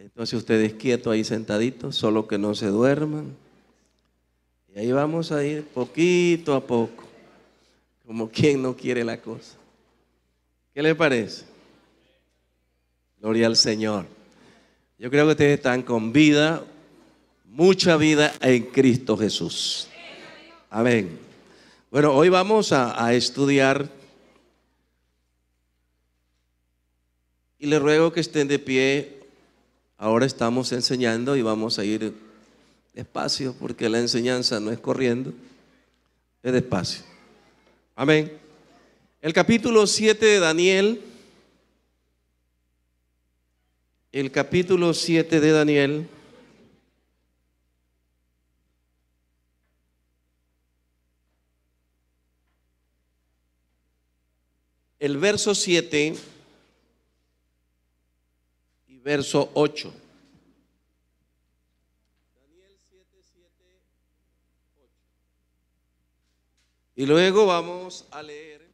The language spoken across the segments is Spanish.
Entonces ustedes quietos ahí sentaditos, solo que no se duerman. Y ahí vamos a ir poquito a poco, como quien no quiere la cosa. ¿Qué le parece? Gloria al Señor. Yo creo que ustedes están con vida, mucha vida en Cristo Jesús. Amén. Bueno, hoy vamos a estudiar y les ruego que estén de pie. Ahora estamos enseñando y vamos a ir despacio porque la enseñanza no es corriendo, es despacio. Amén. El capítulo 7 de Daniel. El capítulo 7 de Daniel. El verso 7 y verso 8. Daniel 7, 7, 8. Y luego vamos a leer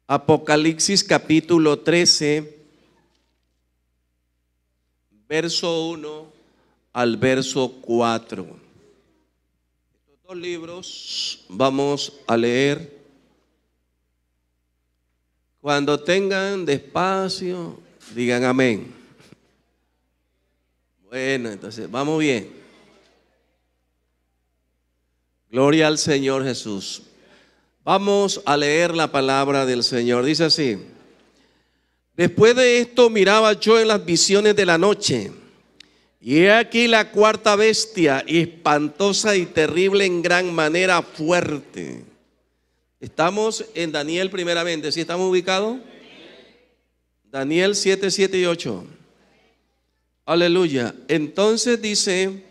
Apocalipsis capítulo 13, verso 1 al verso 4. Estos dos libros vamos a leer. Cuando tengan despacio, digan amén. Bueno, entonces vamos bien. Gloria al Señor Jesús. Vamos a leer la palabra del Señor. Dice así: después de esto miraba yo en las visiones de la noche, y he aquí la cuarta bestia, espantosa y terrible en gran manera fuerte. Estamos en Daniel primeramente, ¿sí estamos ubicados? Daniel 7, 7 y 8. Aleluya. Entonces dice: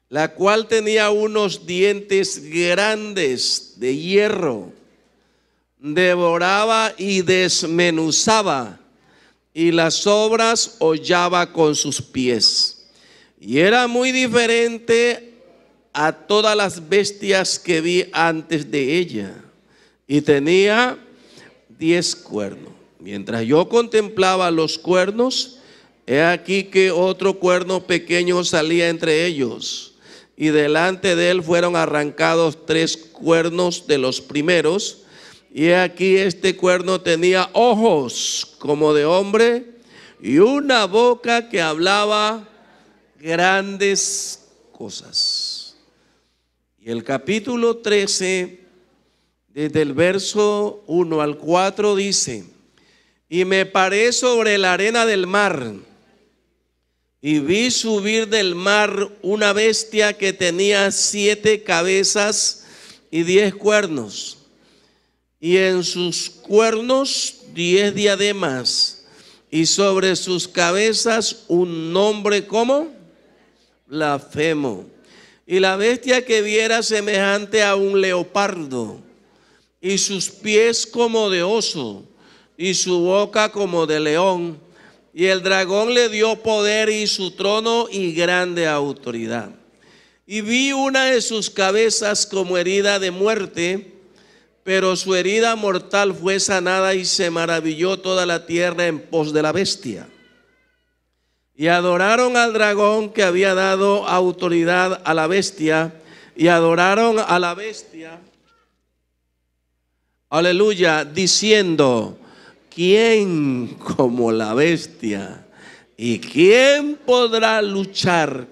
la cual tenía unos dientes grandes de hierro, devoraba y desmenuzaba, y las obras hollaba con sus pies. Y era muy diferente a todas las bestias que vi antes de ella, y tenía 10 cuernos. Mientras yo contemplaba los cuernos, he aquí que otro cuerno pequeño salía entre ellos, y delante de él fueron arrancados 3 cuernos de los primeros. Y he aquí este cuerno tenía ojos como de hombre y una boca que hablaba grandes cosas. Y el capítulo 13, desde el verso 1 al 4 dice: y me paré sobre la arena del mar, y vi subir del mar una bestia que tenía 7 cabezas y 10 cuernos, y en sus cuernos 10 diademas, y sobre sus cabezas un nombre como blasfemo. Y la bestia que viera semejante a un leopardo, y sus pies como de oso, y su boca como de león. Y el dragón le dio poder y su trono y grande autoridad. Y vi una de sus cabezas como herida de muerte, pero su herida mortal fue sanada, y se maravilló toda la tierra en pos de la bestia. Y adoraron al dragón que había dado autoridad a la bestia, y adoraron a la bestia, aleluya, diciendo: ¿quién como la bestia? ¿Y quién podrá luchar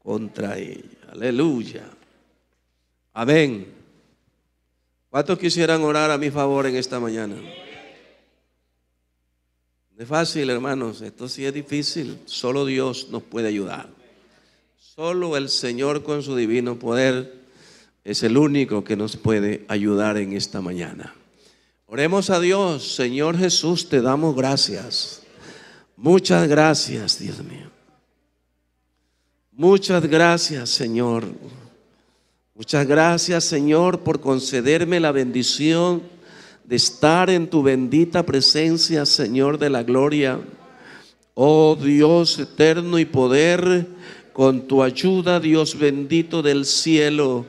contra ella? Aleluya. Amén. ¿Cuántos quisieran orar a mi favor en esta mañana? No es fácil, hermanos. Esto sí es difícil. Solo Dios nos puede ayudar. Solo el Señor con su divino poder es el único que nos puede ayudar en esta mañana. Oremos a Dios. Señor Jesús, te damos gracias. Muchas gracias, Dios mío. Muchas gracias, Señor. Muchas gracias, Señor, por concederme la bendición de estar en tu bendita presencia, Señor de la gloria. Oh Dios eterno y poder, con tu ayuda, Dios bendito del cielo,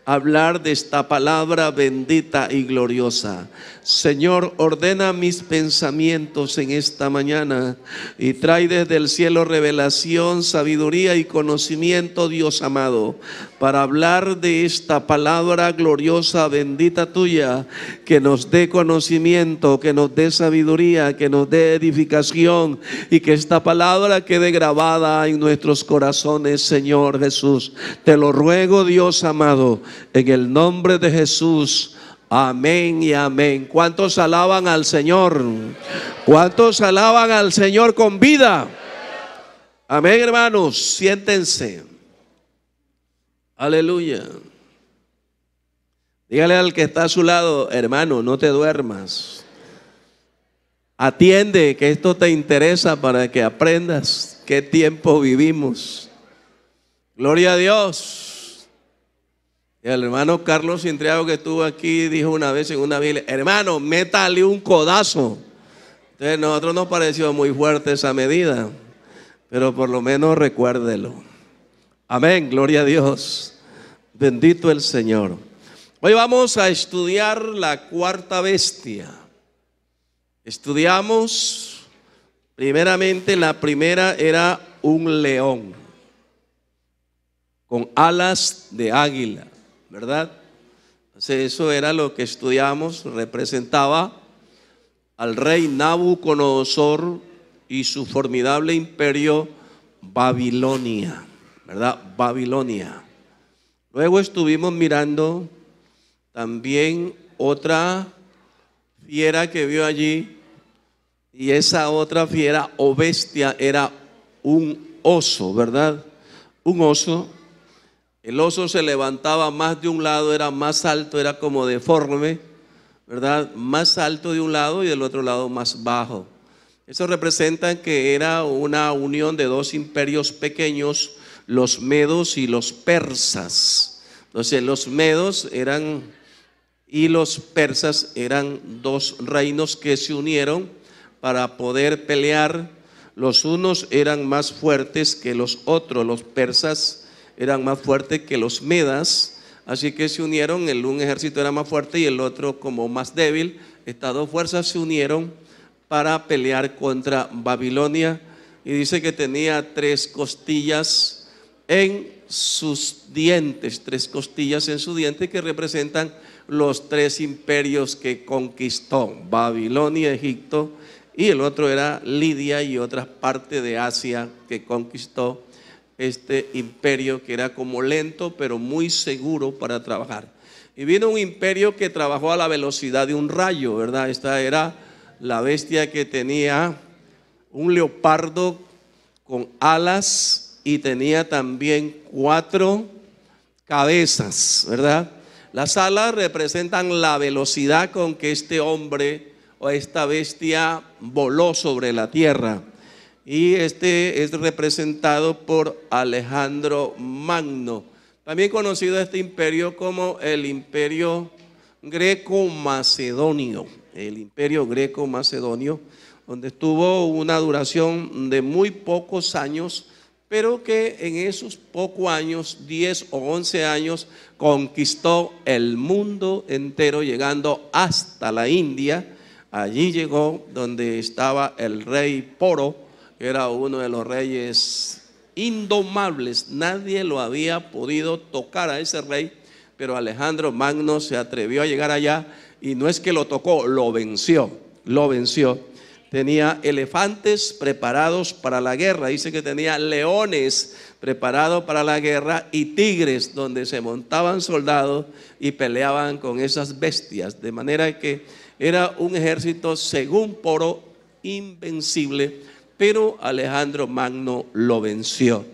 hablar de esta palabra bendita y gloriosa. Señor, ordena mis pensamientos en esta mañana y trae desde el cielo revelación, sabiduría y conocimiento, Dios amado, para hablar de esta palabra gloriosa, bendita tuya, que nos dé conocimiento, que nos dé sabiduría, que nos dé edificación, y que esta palabra quede grabada en nuestros corazones, Señor Jesús. Te lo ruego, Dios amado, en el nombre de Jesús. Amén y amén. ¿Cuántos alaban al Señor? ¿Cuántos alaban al Señor con vida? Amén, hermanos. Siéntense. Aleluya. Dígale al que está a su lado: hermano, no te duermas. Atiende, que esto te interesa para que aprendas qué tiempo vivimos. Gloria a Dios. El hermano Carlos Intriago, que estuvo aquí, dijo una vez en una Biblia: hermano, métale un codazo. Entonces a nosotros nos pareció muy fuerte esa medida, pero por lo menos recuérdelo. Amén, gloria a Dios. Bendito el Señor. Hoy vamos a estudiar la cuarta bestia. Estudiamos, primeramente, la primera era un león con alas de águila, ¿verdad? Entonces eso era lo que estudiamos, representaba al rey Nabucodonosor y su formidable imperio Babilonia, ¿verdad? Babilonia. Luego estuvimos mirando también otra fiera que vio allí, y esa otra fiera o bestia era un oso, ¿verdad? Un oso. El oso se levantaba más de un lado, era más alto, era como deforme, ¿verdad? Más alto de un lado y del otro lado más bajo. Eso representa que era una unión de dos imperios pequeños, los medos y los persas. Entonces los medos y los persas eran dos reinos que se unieron para poder pelear. Los unos eran más fuertes que los otros, los persas eran más fuertes que los medas, así que se unieron. Un ejército era más fuerte y el otro como más débil. Estas dos fuerzas se unieron para pelear contra Babilonia, y dice que tenía 3 costillas en sus dientes, 3 costillas en sus dientes, que representan los 3 imperios que conquistó: Babilonia, Egipto, y el otro era Lidia y otras partes de Asia que conquistó este imperio, que era como lento pero muy seguro para trabajar. Y vino un imperio que trabajó a la velocidad de un rayo, ¿verdad? Esta era la bestia que tenía un leopardo con alas y tenía también 4 cabezas, ¿verdad? Las alas representan la velocidad con que este hombre o esta bestia voló sobre la tierra. Y este es representado por Alejandro Magno, también conocido este imperio como el imperio greco-macedonio. El imperio greco-macedonio, donde estuvo una duración de muy pocos años, pero que en esos pocos años, 10 o 11 años, conquistó el mundo entero, llegando hasta la India. Allí llegó donde estaba el rey Poro, que era uno de los reyes indomables. Nadie lo había podido tocar a ese rey, pero Alejandro Magno se atrevió a llegar allá, y no es que lo tocó, lo venció, lo venció. Tenía elefantes preparados para la guerra, dice que tenía leones preparados para la guerra y tigres donde se montaban soldados y peleaban con esas bestias, de manera que era un ejército, según Poro, invencible. Pero Alejandro Magno lo venció.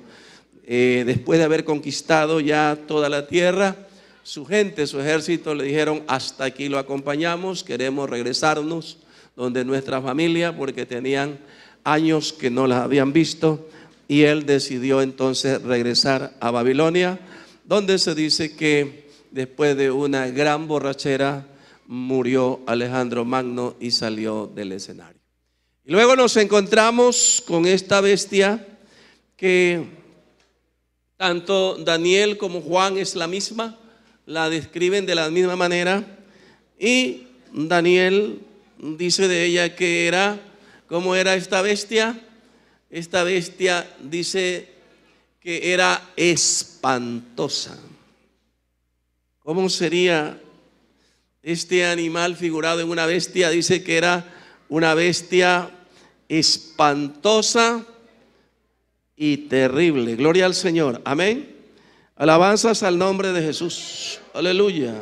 Después de haber conquistado ya toda la tierra, su gente, su ejército le dijeron: hasta aquí lo acompañamos, queremos regresarnos donde nuestra familia, porque tenían años que no las habían visto. Y él decidió entonces regresar a Babilonia, donde se dice que después de una gran borrachera murió Alejandro Magno y salió del escenario. Y luego nos encontramos con esta bestia que tanto Daniel como Juan es la misma, la describen de la misma manera. Y Daniel dice de ella que era, ¿cómo era esta bestia? Esta bestia dice que era espantosa. ¿Cómo sería este animal figurado en una bestia? Dice que era una bestia espantosa y terrible. Gloria al Señor. Amén. Alabanzas al nombre de Jesús. Aleluya.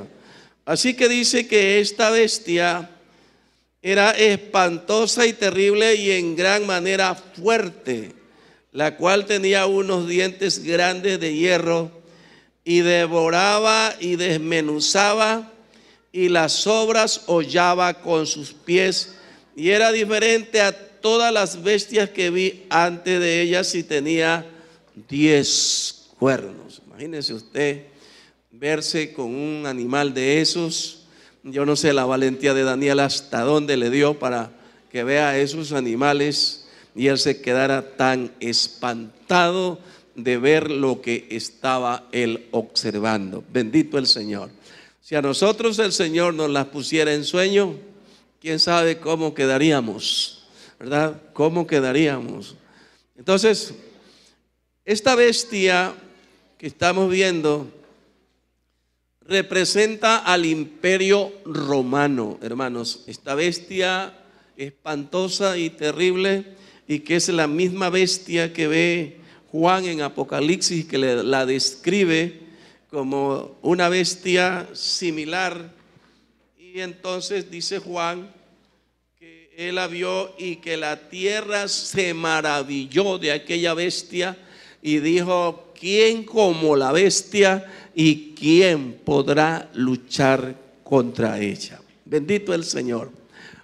Así que dice que esta bestia era espantosa y terrible y en gran manera fuerte, la cual tenía unos dientes grandes de hierro y devoraba y desmenuzaba y las obras hollaba con sus pies, y era diferente a todas las bestias que vi antes de ellas, y tenía 10 cuernos. Imagínese usted verse con un animal de esos. Yo no sé la valentía de Daniel hasta dónde le dio para que vea esos animales y él se quedara tan espantado de ver lo que estaba él observando. Bendito el Señor. Si a nosotros el Señor nos las pusiera en sueño, quién sabe cómo quedaríamos, ¿verdad? ¿Cómo quedaríamos? Entonces, esta bestia que estamos viendo representa al imperio romano, hermanos. Esta bestia espantosa y terrible, y que es la misma bestia que ve Juan en Apocalipsis, que la describe como una bestia similar. Y entonces dice Juan que él la vio y que la tierra se maravilló de aquella bestia y dijo: ¿quién como la bestia y quién podrá luchar contra ella? Bendito el Señor.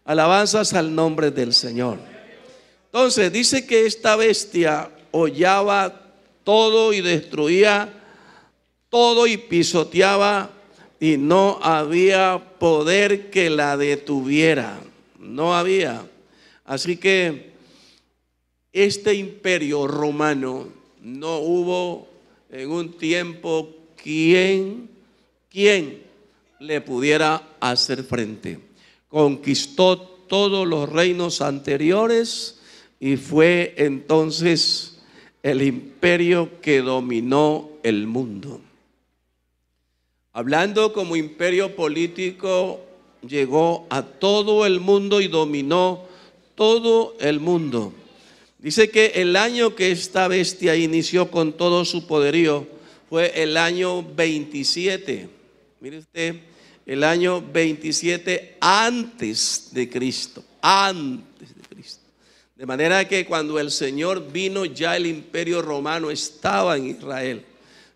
Alabanzas al nombre del Señor. Entonces dice que esta bestia hollaba todo y destruía todo y pisoteaba, y no había poder que la detuviera. No había. Así que este imperio romano, no hubo en un tiempo quien le pudiera hacer frente. Conquistó todos los reinos anteriores y fue entonces el imperio que dominó el mundo. Hablando como imperio político, llegó a todo el mundo y dominó todo el mundo. Dice que el año que esta bestia inició con todo su poderío fue el año 27. Mire usted, el año 27 antes de Cristo. Antes de Cristo. De manera que cuando el Señor vino, ya el imperio romano estaba en Israel.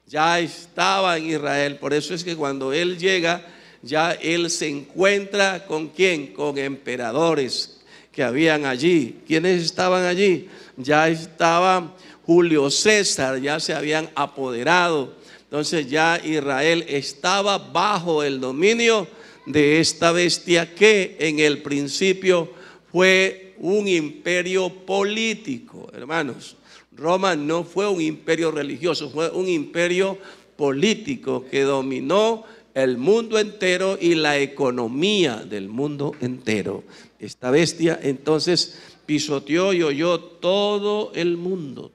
Ya estaba en Israel. Por eso es que cuando Él llega, ya Él se encuentra ¿con quién? Con emperadores que habían allí. ¿Quiénes estaban allí? Ya estaba Julio César, ya se habían apoderado. Entonces ya Israel estaba bajo el dominio de esta bestia, que en el principio fue un imperio político, hermanos. Roma no fue un imperio religioso, fue un imperio político que dominó el mundo entero y la economía del mundo entero. Esta bestia entonces pisoteó y holló todo el mundo,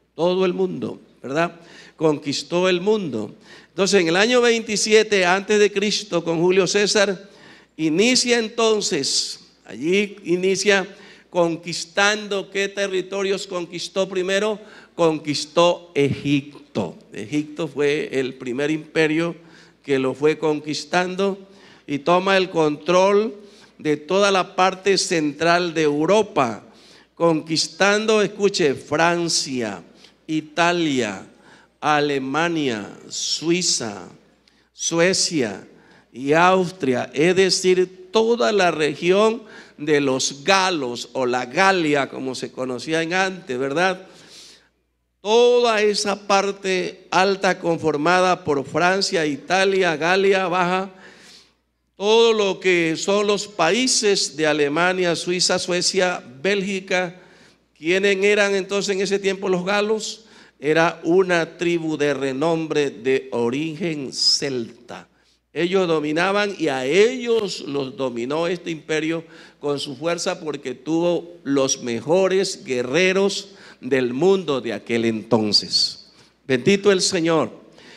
¿verdad? Conquistó el mundo. Entonces en el año 27 antes de Cristo, con Julio César, inicia entonces, allí inicia conquistando. ¿Qué territorios conquistó primero? Conquistó Egipto. Egipto fue el primer imperio que lo fue conquistando y toma el control de toda la parte central de Europa, conquistando, escuche, Francia, Italia, Alemania, Suiza, Suecia y Austria, es decir, toda la región de los galos, o la Galia como se conocía en antes, ¿verdad? Toda esa parte alta conformada por Francia, Italia, Galia Baja, todo lo que son los países de Alemania, Suiza, Suecia, Bélgica. ¿Quiénes eran entonces en ese tiempo los galos? Era una tribu de renombre de origen celta. Ellos dominaban y a ellos los dominó este imperio con su fuerza porque tuvo los mejores guerreros del mundo de aquel entonces. Bendito el Señor.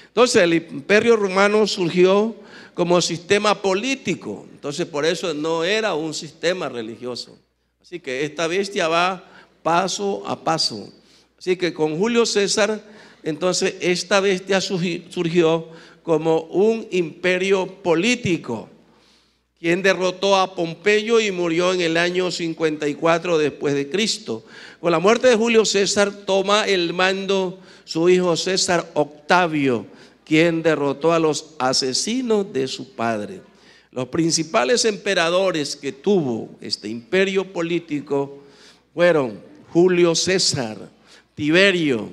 Entonces el imperio romano surgió como sistema político. Entonces por eso no era un sistema religioso. Así que esta bestia va paso a paso. Así que con Julio César, entonces esta bestia surgió como un imperio político, quien derrotó a Pompeyo y murió en el año 54 después de Cristo. Con la muerte de Julio César toma el mando su hijo César Octavio, quien derrotó a los asesinos de su padre. Los principales emperadores que tuvo este imperio político fueron Julio César, Tiberio,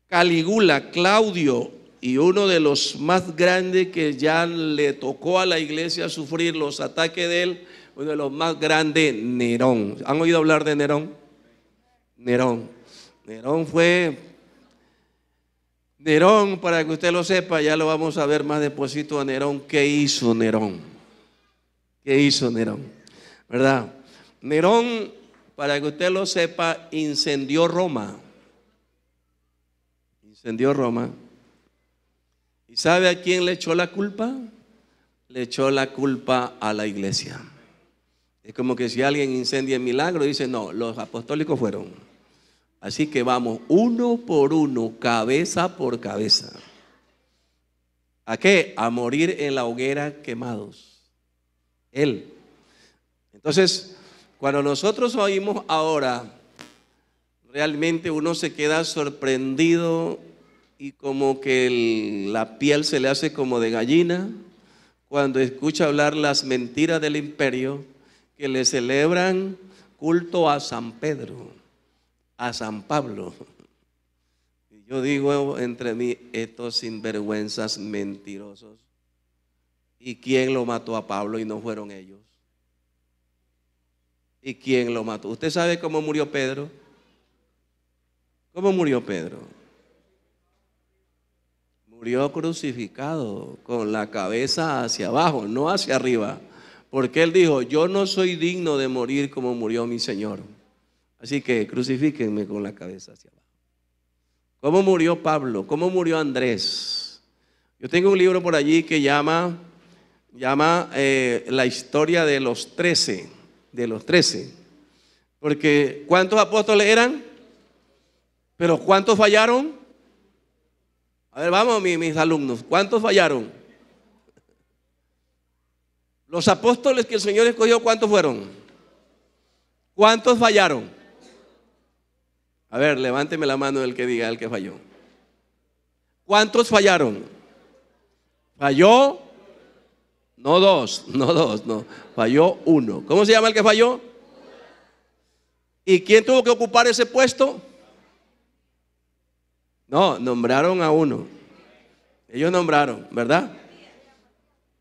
Calígula, Claudio, y uno de los más grandes que ya le tocó a la iglesia sufrir los ataques de él, uno de los más grandes, Nerón. ¿Han oído hablar de Nerón? Nerón fue... Nerón, para que usted lo sepa, ya lo vamos a ver más despuesito a Nerón. ¿Qué hizo Nerón? ¿Qué hizo Nerón? ¿Verdad? Nerón, para que usted lo sepa, incendió Roma. Incendió Roma. ¿Y sabe a quién le echó la culpa? Le echó la culpa a la iglesia. Es como que si alguien incendia el milagro, dice, no, los apostólicos fueron. Así que vamos uno por uno, cabeza por cabeza. ¿A qué? A morir en la hoguera quemados. Él. Entonces, cuando nosotros oímos ahora, realmente uno se queda sorprendido y como que la piel se le hace como de gallina cuando escucha hablar las mentiras del imperio, que le celebran culto a San Pedro, a San Pablo. Y yo digo entre mí, estos sinvergüenzas mentirosos. ¿Y quién lo mató a Pablo y no fueron ellos? ¿Y quién lo mató? ¿Usted sabe cómo murió Pedro? ¿Cómo murió Pedro? Murió crucificado con la cabeza hacia abajo, no hacia arriba, porque él dijo, yo no soy digno de morir como murió mi Señor, así que crucifíquenme con la cabeza hacia abajo. ¿Cómo murió Pablo? ¿Cómo murió Andrés? Yo tengo un libro por allí que llama la historia de los 13, porque ¿cuántos apóstoles eran? Pero ¿cuántos fallaron? A ver, vamos, mis alumnos, ¿cuántos fallaron? Los apóstoles que el Señor escogió, ¿cuántos fueron? ¿Cuántos fallaron? A ver, levánteme la mano el que diga el que falló. ¿Cuántos fallaron? Falló, no dos, no, falló uno. ¿Cómo se llama el que falló? ¿Y quién tuvo que ocupar ese puesto? No, nombraron a uno. Ellos nombraron, ¿verdad?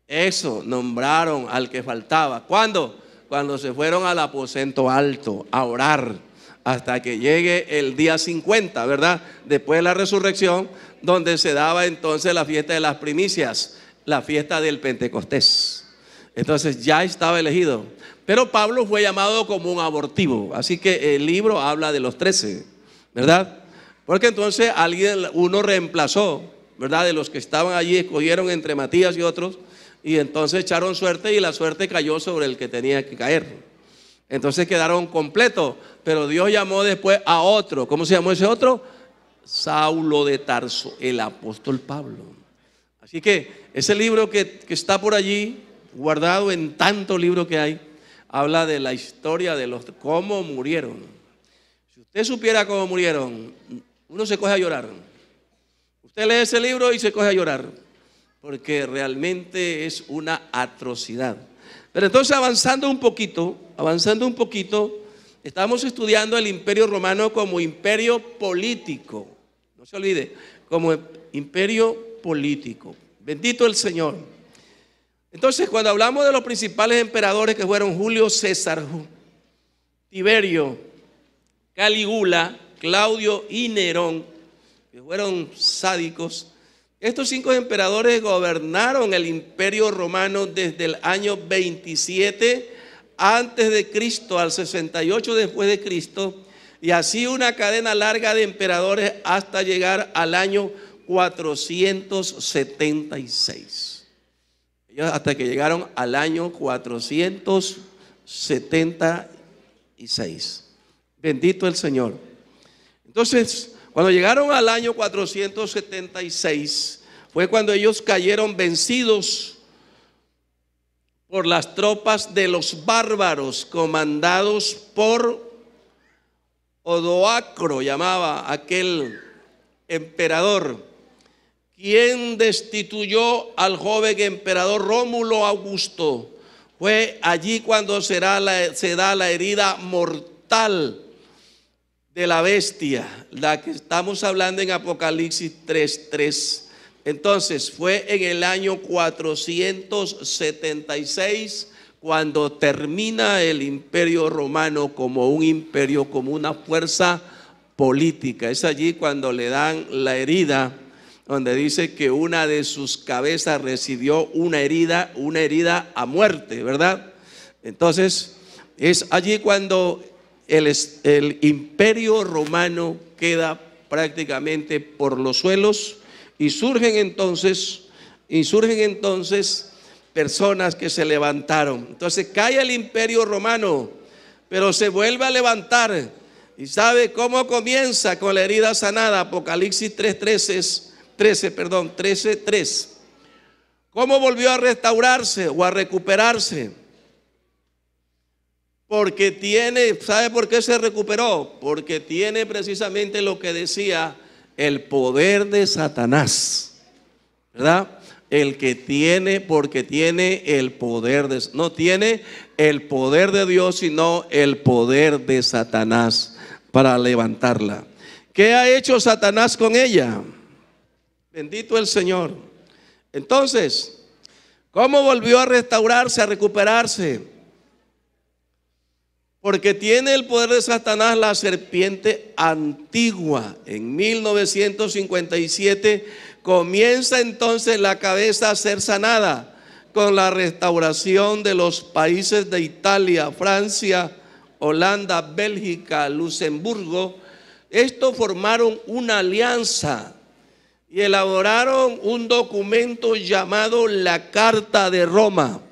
Eso, nombraron al que faltaba. ¿Cuándo? Cuando se fueron al aposento alto a orar hasta que llegue el día 50, ¿verdad? Después de la resurrección, donde se daba entonces la fiesta de las primicias, la fiesta del Pentecostés. Entonces ya estaba elegido. Pero Pablo fue llamado como un abortivo. Así que el libro habla de los 13, ¿verdad? Porque entonces uno reemplazó, ¿verdad? De los que estaban allí, escogieron entre Matías y otros, y entonces echaron suerte y la suerte cayó sobre el que tenía que caer. Entonces quedaron completos, pero Dios llamó después a otro. ¿Cómo se llamó ese otro? Saulo de Tarso, el apóstol Pablo. Así que ese libro que está por allí, guardado en tantos libros que hay, habla de la historia de cómo murieron. Si usted supiera cómo murieron, uno se coge a llorar. Usted lee ese libro y se coge a llorar, porque realmente es una atrocidad. Pero entonces avanzando un poquito, estamos estudiando el imperio romano como imperio político. No se olvide, como imperio político. Bendito el Señor. Entonces cuando hablamos de los principales emperadores que fueron Julio César, Tiberio, Calígula, Claudio y Nerón, que fueron sádicos, Estos 5 emperadores gobernaron el Imperio Romano desde el año 27 antes de Cristo al 68 después de Cristo, y así una cadena larga de emperadores hasta llegar al año 476. Ellos hasta que llegaron al año 476. Bendito el Señor. Entonces, cuando llegaron al año 476, fue cuando ellos cayeron vencidos por las tropas de los bárbaros, comandados por Odoacro, llamaba aquel emperador, quien destituyó al joven emperador Rómulo Augusto. Fue allí cuando se da la herida mortal de la bestia, la que estamos hablando en Apocalipsis 3:3. Entonces fue en el año 476 cuando termina el Imperio Romano como un imperio, como una fuerza política. Es allí cuando le dan la herida, donde dice que una de sus cabezas recibió una herida a muerte, ¿verdad? Entonces es allí cuando el Imperio Romano queda prácticamente por los suelos, y surgen entonces personas que se levantaron. Entonces cae el Imperio Romano, pero se vuelve a levantar. ¿Y sabe cómo comienza? Con la herida sanada. Apocalipsis 13:3. ¿Cómo volvió a restaurarse o a recuperarse? Porque ¿sabe por qué se recuperó? Porque tiene precisamente lo que decía, el poder de Satanás, ¿verdad? Porque tiene el poder no tiene el poder de Dios, sino el poder de Satanás para levantarla. ¿Qué ha hecho Satanás con ella? Bendito el Señor. Entonces, ¿cómo volvió a restaurarse, a recuperarse? Porque tiene el poder de Satanás la serpiente antigua. En 1957 comienza entonces la cabeza a ser sanada con la restauración de los países de Italia, Francia, Holanda, Bélgica, Luxemburgo. Estos formaron una alianza y elaboraron un documento llamado la Carta de Roma,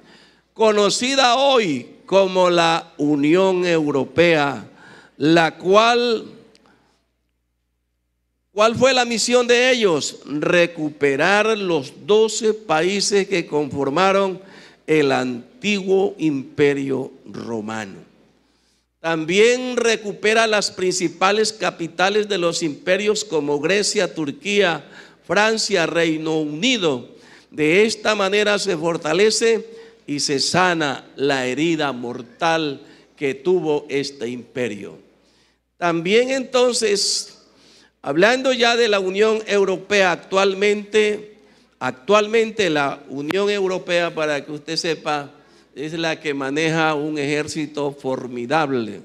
conocida hoy como la Unión Europea, la ¿cuál fue la misión de ellos? Recuperar los 12 países que conformaron el antiguo Imperio Romano. También recupera las principales capitales de los imperios como Grecia, Turquía, Francia, Reino Unido. De esta manera se fortalece y se sana la herida mortal que tuvo este imperio. También entonces, hablando ya de la Unión Europea, actualmente la Unión Europea, para que usted sepa, es la que maneja un ejército formidable.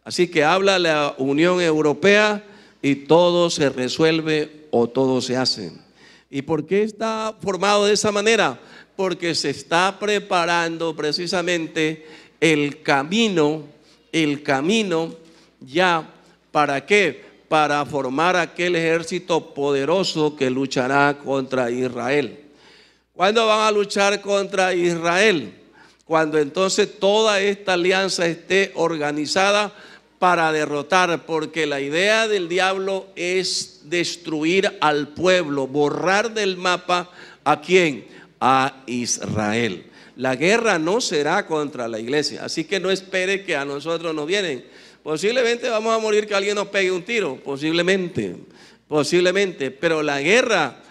Así que habla la Unión Europea y todo se resuelve o todo se hace. ¿Y por qué está formado de esa manera? Porque se está preparando precisamente el camino ya, ¿para qué? Para formar aquel ejército poderoso que luchará contra Israel. ¿Cuándo van a luchar contra Israel? Cuando entonces toda esta alianza esté organizada para derrotar, porque la idea del diablo es destruir al pueblo, borrar del mapa ¿a quién? A Israel. La guerra no será contra la iglesia, así que no espere que a nosotros nos vienen. Posiblemente vamos a morir, que alguien nos pegue un tiro, posiblemente, pero la guerra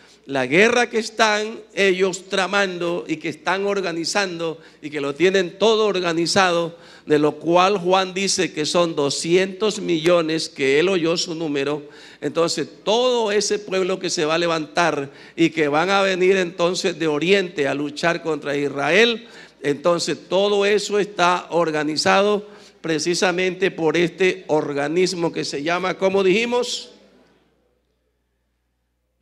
que están ellos tramando y que están organizando y que lo tienen todo organizado, de lo cual Juan dice que son 200 millones, que él oyó su número. Entonces todo ese pueblo que se va a levantar y que van a venir entonces de oriente a luchar contra Israel, entonces todo eso está organizado precisamente por este organismo que se llama, ¿cómo dijimos?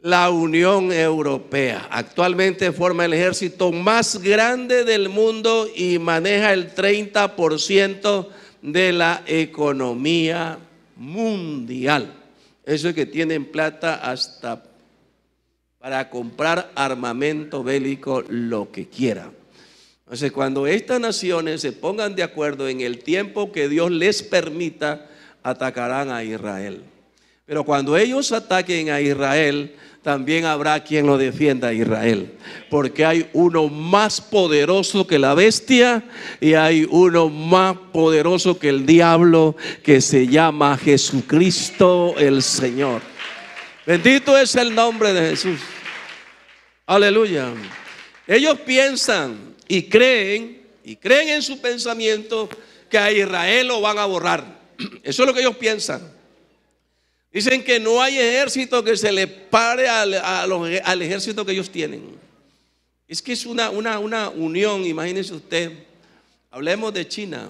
La Unión Europea actualmente forma el ejército más grande del mundo y maneja el 30% de la economía mundial. Eso es que tienen plata hasta para comprar armamento bélico, lo que quiera. Entonces, cuando estas naciones se pongan de acuerdo en el tiempo que Dios les permita, atacarán a Israel. Pero cuando ellos ataquen a Israel, también habrá quien lo defienda a Israel, porque hay uno más poderoso que la bestia y hay uno más poderoso que el diablo, que se llama Jesucristo el Señor. Bendito es el nombre de Jesús. Aleluya. Ellos piensan y creen en su pensamiento que a Israel lo van a borrar. Eso es lo que ellos piensan. Dicen que no hay ejército que se le pare al ejército que ellos tienen. Es que es una unión, imagínense usted. Hablemos de China.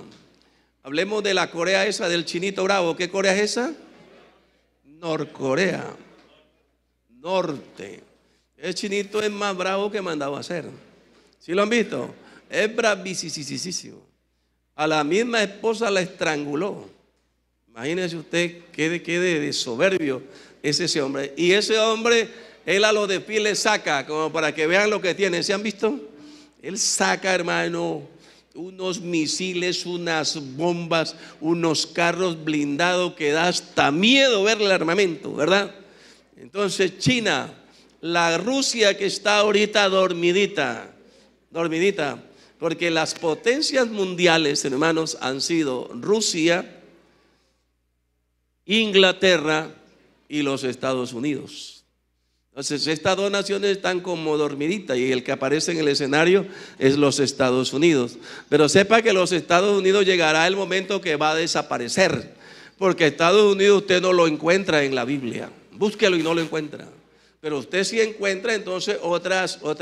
Hablemos de la Corea esa, del chinito bravo. ¿Qué Corea es esa? Norcorea. Norte. El chinito es más bravo que mandado a hacer. ¿Sí lo han visto? Es bravísimo. A la misma esposa la estranguló. Imagínese usted qué de soberbio es ese hombre. Y ese hombre, él a los desfiles saca, como para que vean lo que tiene. ¿Se han visto? Él saca, hermano, unos misiles, unas bombas, unos carros blindados que da hasta miedo ver el armamento, ¿verdad? Entonces China, la Rusia que está ahorita dormidita, porque las potencias mundiales, hermanos, han sido Rusia, Inglaterra y los Estados Unidos. Entonces estas dos naciones están como dormiditas y el que aparece en el escenario es los Estados Unidos. Pero sepa que los Estados Unidos llegará el momento que va a desaparecer, porque Estados Unidos usted no lo encuentra en la Biblia. Búsquelo y no lo encuentra. Pero usted sí encuentra entonces otras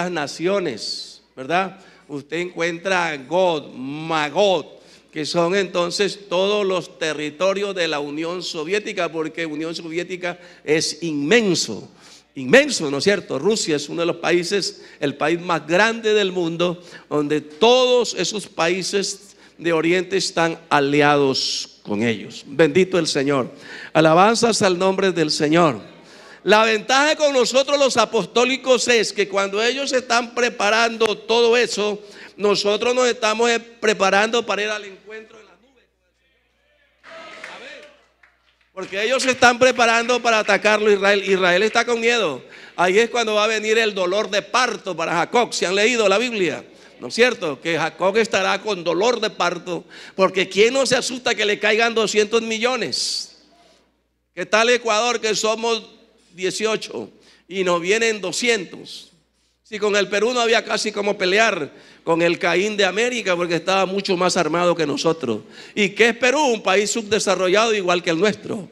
naciones, ¿verdad? Usted encuentra Gog, Magog, que son entonces todos los territorios de la Unión Soviética, porque la Unión Soviética es inmenso, ¿no es cierto? Rusia es uno de los países, el país más grande del mundo, donde todos esos países de Oriente están aliados con ellos. Bendito el Señor. Alabanzas al nombre del Señor. La ventaja con nosotros los apostólicos es que cuando ellos están preparando todo eso, nosotros nos estamos preparando para ir al encuentro en las nubes con el Señor. Amén. Porque ellos se están preparando para atacarlo a Israel. Israel está con miedo. Ahí es cuando va a venir el dolor de parto para Jacob. ¿Se han leído la Biblia? ¿No es cierto? Que Jacob estará con dolor de parto. Porque ¿quién no se asusta que le caigan 200 millones? ¿Qué tal Ecuador, que somos 18 y nos vienen 200? Si con el Perú no había casi como pelear con el Caín de América, porque estaba mucho más armado que nosotros. ¿Y qué es Perú? Un país subdesarrollado igual que el nuestro.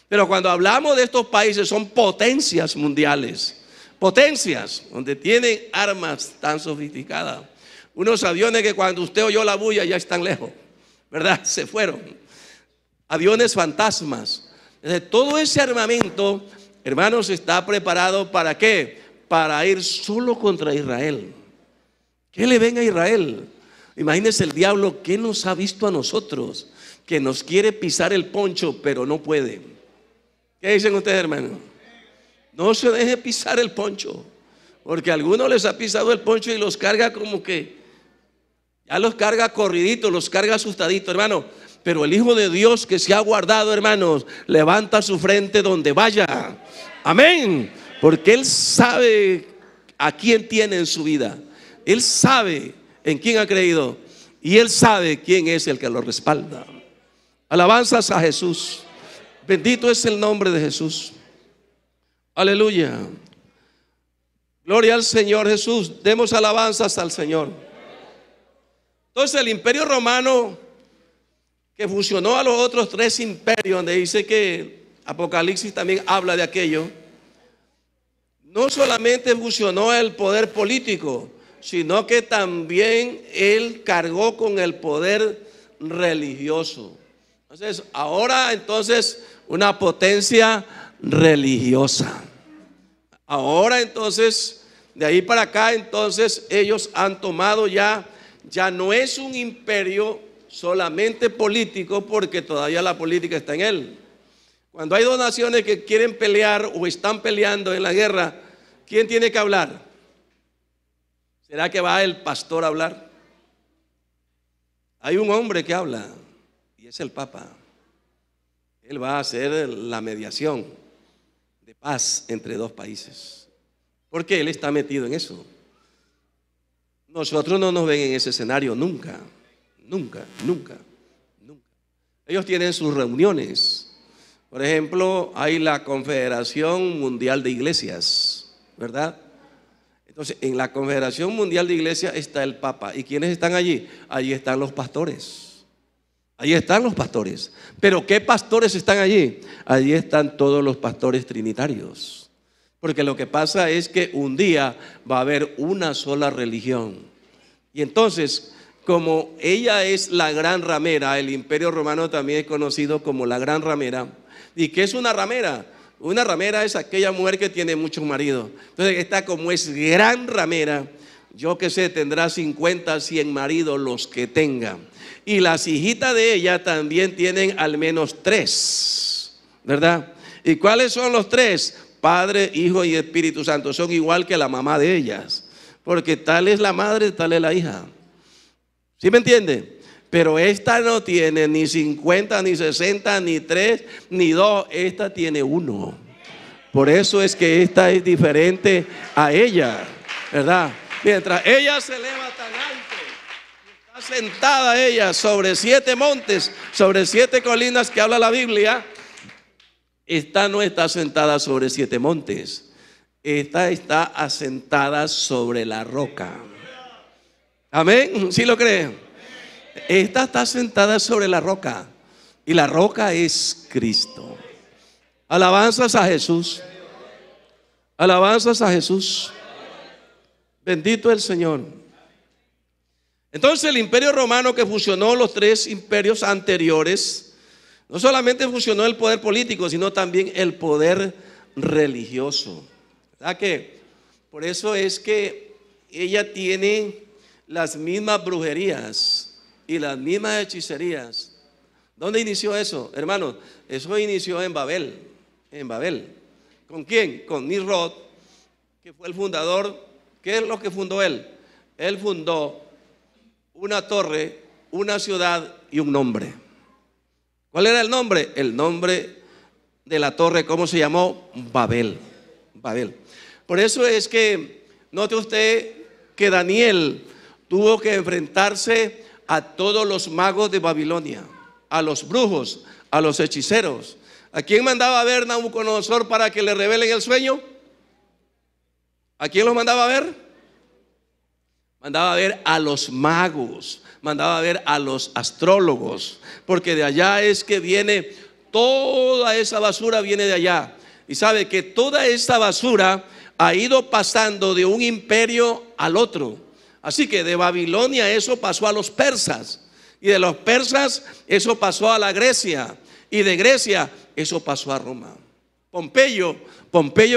Pero cuando hablamos de estos países, son potencias mundiales, potencias donde tienen armas tan sofisticadas, unos aviones que cuando usted oyó la bulla ya están lejos, ¿verdad? Se fueron. Aviones fantasmas. Entonces, todo ese armamento, hermanos, está preparado ¿para qué? Para ir solo contra Israel. ¿Qué le ven a Israel? Imagínense el diablo que nos ha visto a nosotros, que nos quiere pisar el poncho, pero no puede. ¿Qué dicen ustedes, hermanos? No se deje pisar el poncho, porque a algunos les ha pisado el poncho y los carga como que, ya los carga corriditos, los carga asustaditos, hermano. Pero el Hijo de Dios que se ha guardado, hermanos, levanta su frente donde vaya. Amén. Porque Él sabe a quién tiene en su vida. Él sabe en quién ha creído. Y Él sabe quién es el que lo respalda. Alabanzas a Jesús. Bendito es el nombre de Jesús. Aleluya. Gloria al Señor Jesús. Demos alabanzas al Señor. Entonces el imperio romano, que fusionó a los otros tres imperios, donde dice que Apocalipsis también habla de aquello, no solamente fusionó el poder político, sino que también él cargó con el poder religioso. Entonces, ahora entonces una potencia religiosa. Ahora entonces, de ahí para acá, entonces ellos han tomado ya no es un imperio solamente político, porque todavía la política está en él. Cuando hay dos naciones que quieren pelear o están peleando en la guerra, ¿quién tiene que hablar? ¿Será que va el pastor a hablar? Hay un hombre que habla y es el Papa. Él va a hacer la mediación de paz entre dos países, porque él está metido en eso. Nosotros no nos ven en ese escenario nunca, nunca, nunca, nunca. Ellos tienen sus reuniones. Por ejemplo, hay la Confederación Mundial de Iglesias, ¿verdad? Entonces, en la Confederación Mundial de Iglesias está el Papa. ¿Y quiénes están allí? Allí están los pastores. Allí están los pastores. ¿Pero qué pastores están allí? Allí están todos los pastores trinitarios. Porque lo que pasa es que un día va a haber una sola religión. Y entonces, como ella es la gran ramera, el Imperio Romano también es conocido como la gran ramera. ¿Y qué es una ramera? Una ramera es aquella mujer que tiene muchos maridos. Entonces, esta como es gran ramera, yo que sé, tendrá 50, 100 maridos los que tenga. Y las hijitas de ella también tienen al menos 3, ¿verdad? ¿Y cuáles son los 3? Padre, Hijo y Espíritu Santo. Son igual que la mamá de ellas, porque tal es la madre, tal es la hija. ¿Sí me entiende? Pero esta no tiene ni 50, ni 60, ni 3, ni 2. Esta tiene 1. Por eso es que esta es diferente a ella, ¿verdad? Mientras ella se eleva tan alto, está sentada ella sobre 7 montes, sobre 7 colinas que habla la Biblia. Esta no está sentada sobre 7 montes. Esta está asentada sobre la roca. Amén. ¿Sí lo creen? Esta está sentada sobre la roca. Y la roca es Cristo. Alabanzas a Jesús. Alabanzas a Jesús. Bendito el Señor. Entonces el Imperio Romano, que fusionó los 3 imperios anteriores, no solamente funcionó el poder político, sino también el poder religioso. ¿Verdad que? Por eso es que ella tiene las mismas brujerías y las mismas hechicerías. ¿Dónde inició eso, hermanos? Eso inició en Babel. En Babel. ¿Con quién? Con Nimrod, que fue el fundador. ¿Qué es lo que fundó él? Él fundó una torre, una ciudad y un nombre. ¿Cuál era el nombre? El nombre de la torre, ¿cómo se llamó? Babel. Babel. Por eso es que, note usted que Daniel tuvo que enfrentarse a todos los magos de Babilonia, a los brujos, a los hechiceros. ¿A quién mandaba a ver Nabucodonosor para que le revelen el sueño? ¿A quién los mandaba a ver? Mandaba a ver a los magos, mandaba a ver a los astrólogos, porque de allá es que viene toda esa basura, viene de allá. Y sabe que toda esta basura ha ido pasando de un imperio al otro. Así que de Babilonia eso pasó a los persas, y de los persas eso pasó a la Grecia, y de Grecia eso pasó a Roma. Pompeyo,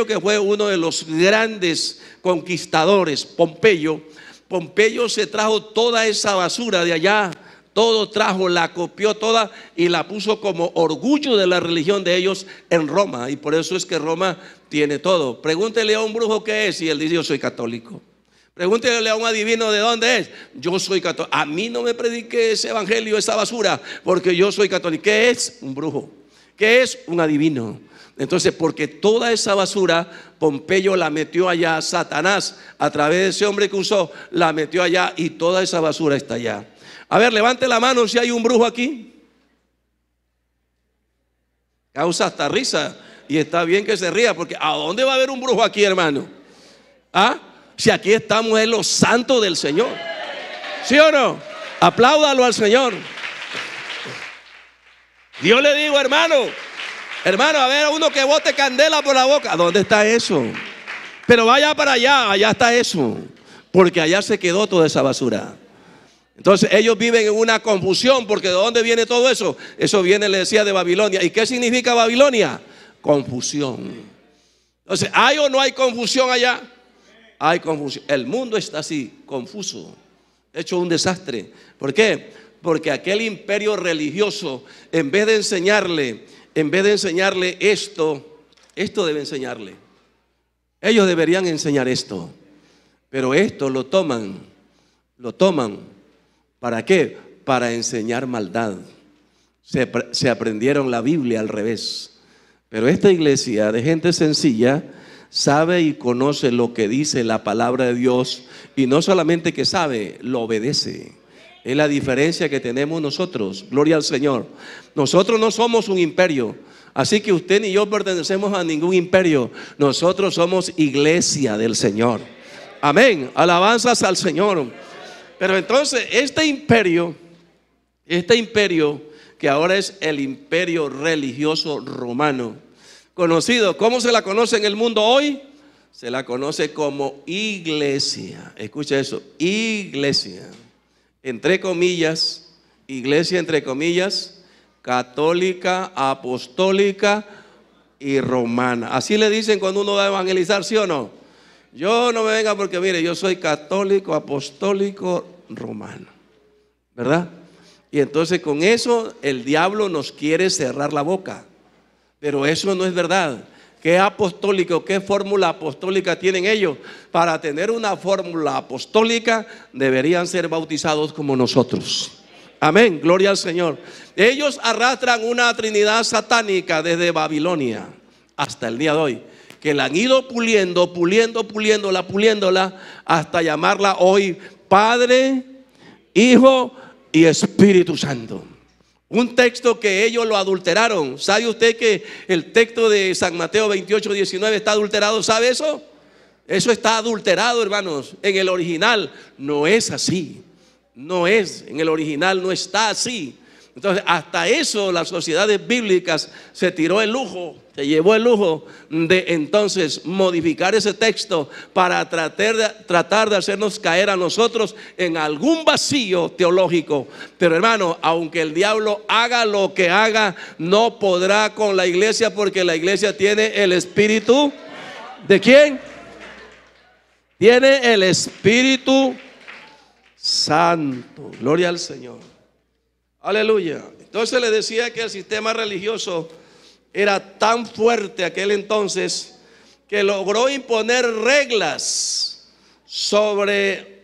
que fue uno de los grandes conquistadores, Pompeyo se trajo toda esa basura de allá, todo trajo, la copió toda y la puso como orgullo de la religión de ellos en Roma. Y por eso es que Roma tiene todo. Pregúntele a un brujo qué es y él dice: yo soy católico. Pregúntele a un adivino de dónde es: yo soy católico. A mí no me predique ese evangelio, esa basura, porque yo soy católico. ¿Qué es? Un brujo. ¿Qué es? Un adivino. Entonces, porque toda esa basura Pompeyo la metió allá, Satanás a través de ese hombre que usó la metió allá, y toda esa basura está allá. A ver, levante la mano si hay un brujo aquí. Causa hasta risa, y está bien que se ría, porque ¿a dónde va a haber un brujo aquí, hermano? ¿Ah? Si aquí estamos en los santos del Señor. ¿Sí o no? Apláudalo al Señor. Yo le digo, hermano, a ver, uno que bote candela por la boca. ¿Dónde está eso? Pero vaya para allá, allá está eso, porque allá se quedó toda esa basura. Entonces ellos viven en una confusión, porque ¿de dónde viene todo eso? Eso viene, le decía, de Babilonia. ¿Y qué significa Babilonia? Confusión. Entonces, ¿hay o no hay confusión allá? Hay confusión. El mundo está así, confuso, hecho un desastre. ¿Por qué? Porque aquel imperio religioso, en vez de enseñarle esto debe enseñarle. Ellos deberían enseñar esto, pero esto lo toman. ¿Para qué? Para enseñar maldad. Se aprendieron la Biblia al revés. Pero esta iglesia de gente sencilla sabe y conoce lo que dice la palabra de Dios, y no solamente que sabe, lo obedece. Es la diferencia que tenemos nosotros. Gloria al Señor. Nosotros no somos un imperio, así que usted ni yo pertenecemos a ningún imperio. Nosotros somos iglesia del Señor. Amén. Alabanzas al Señor. Pero entonces este imperio que ahora es el imperio religioso romano, conocido, ¿cómo se la conoce en el mundo hoy? Se la conoce como iglesia. Escucha eso, iglesia. Entre comillas, iglesia entre comillas, católica, apostólica y romana. Así le dicen cuando uno va a evangelizar, ¿sí o no? Yo no me venga porque mire, yo soy católico, apostólico, romano, ¿verdad? Y entonces con eso el diablo nos quiere cerrar la boca. Pero eso no es verdad. ¿Qué apostólico, qué fórmula apostólica tienen ellos? Para tener una fórmula apostólica deberían ser bautizados como nosotros. Amén, gloria al Señor. Ellos arrastran una trinidad satánica desde Babilonia hasta el día de hoy, que la han ido puliéndola hasta llamarla hoy Padre, Hijo y Espíritu Santo. Un texto que ellos lo adulteraron. ¿Sabe usted que el texto de San Mateo 28:19 está adulterado? ¿Sabe eso? Eso está adulterado, hermanos. En el original no es así. No es, en el original no está así. Entonces, hasta eso las sociedades bíblicas se llevó el lujo de entonces modificar ese texto para tratar de hacernos caer a nosotros en algún vacío teológico. Pero hermano, aunque el diablo haga lo que haga, no podrá con la iglesia, porque la iglesia tiene el Espíritu. ¿De quién? Tiene el Espíritu Santo. Gloria al Señor. Aleluya. Entonces le decía que el sistema religioso era tan fuerte aquel entonces que logró imponer reglas sobre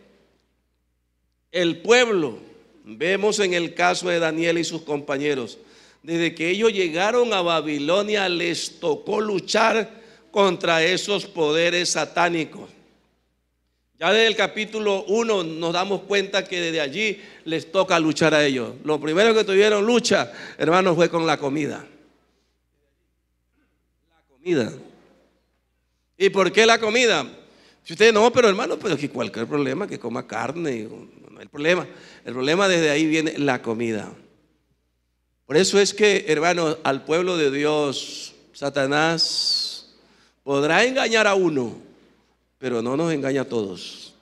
el pueblo. Vemos en el caso de Daniel y sus compañeros, desde que ellos llegaron a Babilonia les tocó luchar contra esos poderes satánicos. Ya desde el capítulo 1 nos damos cuenta que desde allí les toca luchar a ellos. Lo primero que tuvieron lucha, hermanos, fue con la comida. La comida. ¿Y por qué la comida? Si usted no, pero hermano, pues que cualquier problema, que coma carne, no hay problema. El problema desde ahí viene la comida. Por eso es que, hermanos, al pueblo de Dios, Satanás podrá engañar a uno, pero no nos engaña a todos.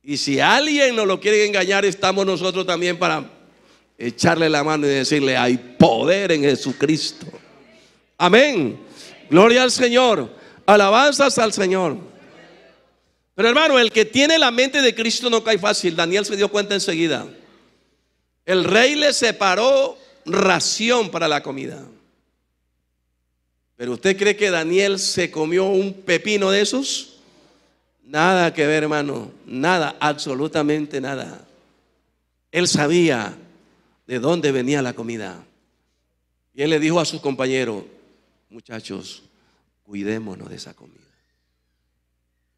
Y si alguien nos lo quiere engañar, estamos nosotros también para echarle la mano y decirle: hay poder en Jesucristo. Amén. Gloria al Señor. Alabanzas al Señor. Pero hermano, el que tiene la mente de Cristo no cae fácil. Daniel se dio cuenta enseguida. El rey le separó ración para la comida. ¿Pero usted cree que Daniel se comió un pepino de esos? Nada que ver, hermano. Nada, absolutamente nada. Él sabía de dónde venía la comida. Y él le dijo a sus compañeros: muchachos, cuidémonos de esa comida.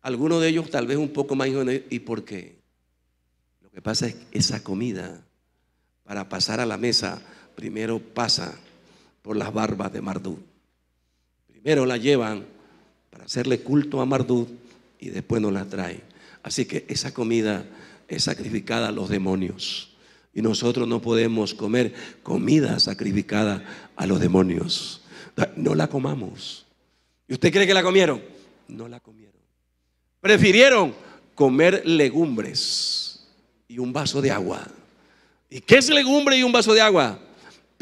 Algunos de ellos tal vez un poco más jóvenes. ¿Y por qué? Lo que pasa es que esa comida, para pasar a la mesa, primero pasa por las barbas de Marduk. Primero la llevan para hacerle culto a Marduk y después nos la traen. Así que esa comida es sacrificada a los demonios. Y nosotros no podemos comer comida sacrificada a los demonios. No la comamos. ¿Y usted cree que la comieron? No la comieron. Prefirieron comer legumbres y un vaso de agua. ¿Y qué es legumbre y un vaso de agua?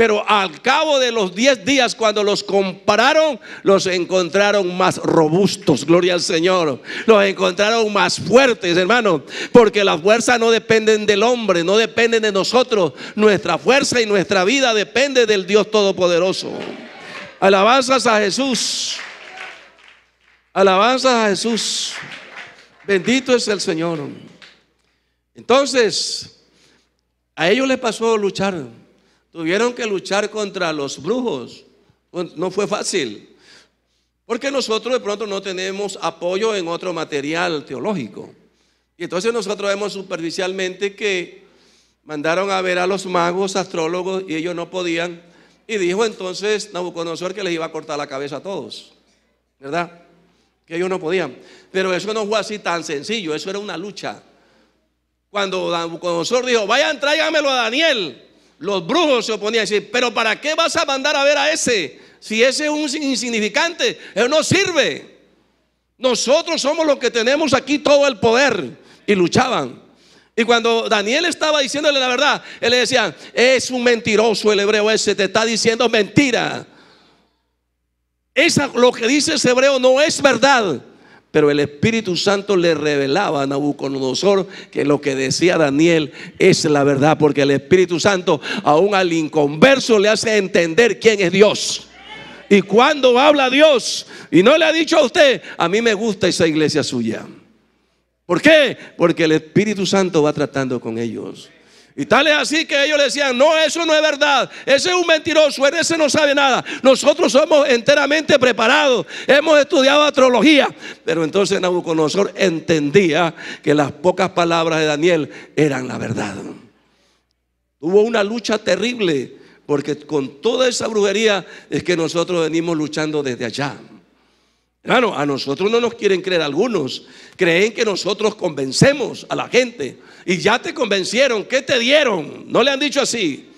Pero al cabo de los 10 días, cuando los compararon, los encontraron más robustos, gloria al Señor. Los encontraron más fuertes, hermano, porque las fuerzas no dependen del hombre, no dependen de nosotros. Nuestra fuerza y nuestra vida depende del Dios Todopoderoso. Alabanzas a Jesús. Alabanzas a Jesús. Bendito es el Señor. Entonces, a ellos les pasó luchar. Tuvieron que luchar contra los brujos. No fue fácil, porque nosotros de pronto no tenemos apoyo en otro material teológico. Y entonces nosotros vemos superficialmente que mandaron a ver a los magos, astrólogos, y ellos no podían. Y dijo entonces Nabucodonosor que les iba a cortar la cabeza a todos, ¿verdad? Que ellos no podían. Pero eso no fue así tan sencillo, eso era una lucha. Cuando Nabucodonosor dijo, vayan, tráiganmelo a Daniel, los brujos se oponían a decir, pero ¿para qué vas a mandar a ver a ese? Si ese es un insignificante, él no sirve. Nosotros somos los que tenemos aquí todo el poder. Y luchaban. Y cuando Daniel estaba diciéndole la verdad, él le decía, es un mentiroso el hebreo ese, te está diciendo mentira. Lo que dice ese hebreo no es verdad. Pero el Espíritu Santo le revelaba a Nabucodonosor que lo que decía Daniel es la verdad, porque el Espíritu Santo aún al inconverso le hace entender quién es Dios. Y cuando habla Dios y no le ha dicho a usted, a mí me gusta esa iglesia suya. ¿Por qué? Porque el Espíritu Santo va tratando con ellos. Y tal es así que ellos le decían, no, eso no es verdad, ese es un mentiroso, ese no sabe nada. Nosotros somos enteramente preparados, hemos estudiado astrología. Pero entonces Nabucodonosor entendía que las pocas palabras de Daniel eran la verdad. Hubo una lucha terrible, porque con toda esa brujería es que nosotros venimos luchando desde allá. Hermano, a nosotros no nos quieren creer algunos. Creen que nosotros convencemos a la gente. Y ya te convencieron, ¿qué te dieron? No le han dicho así.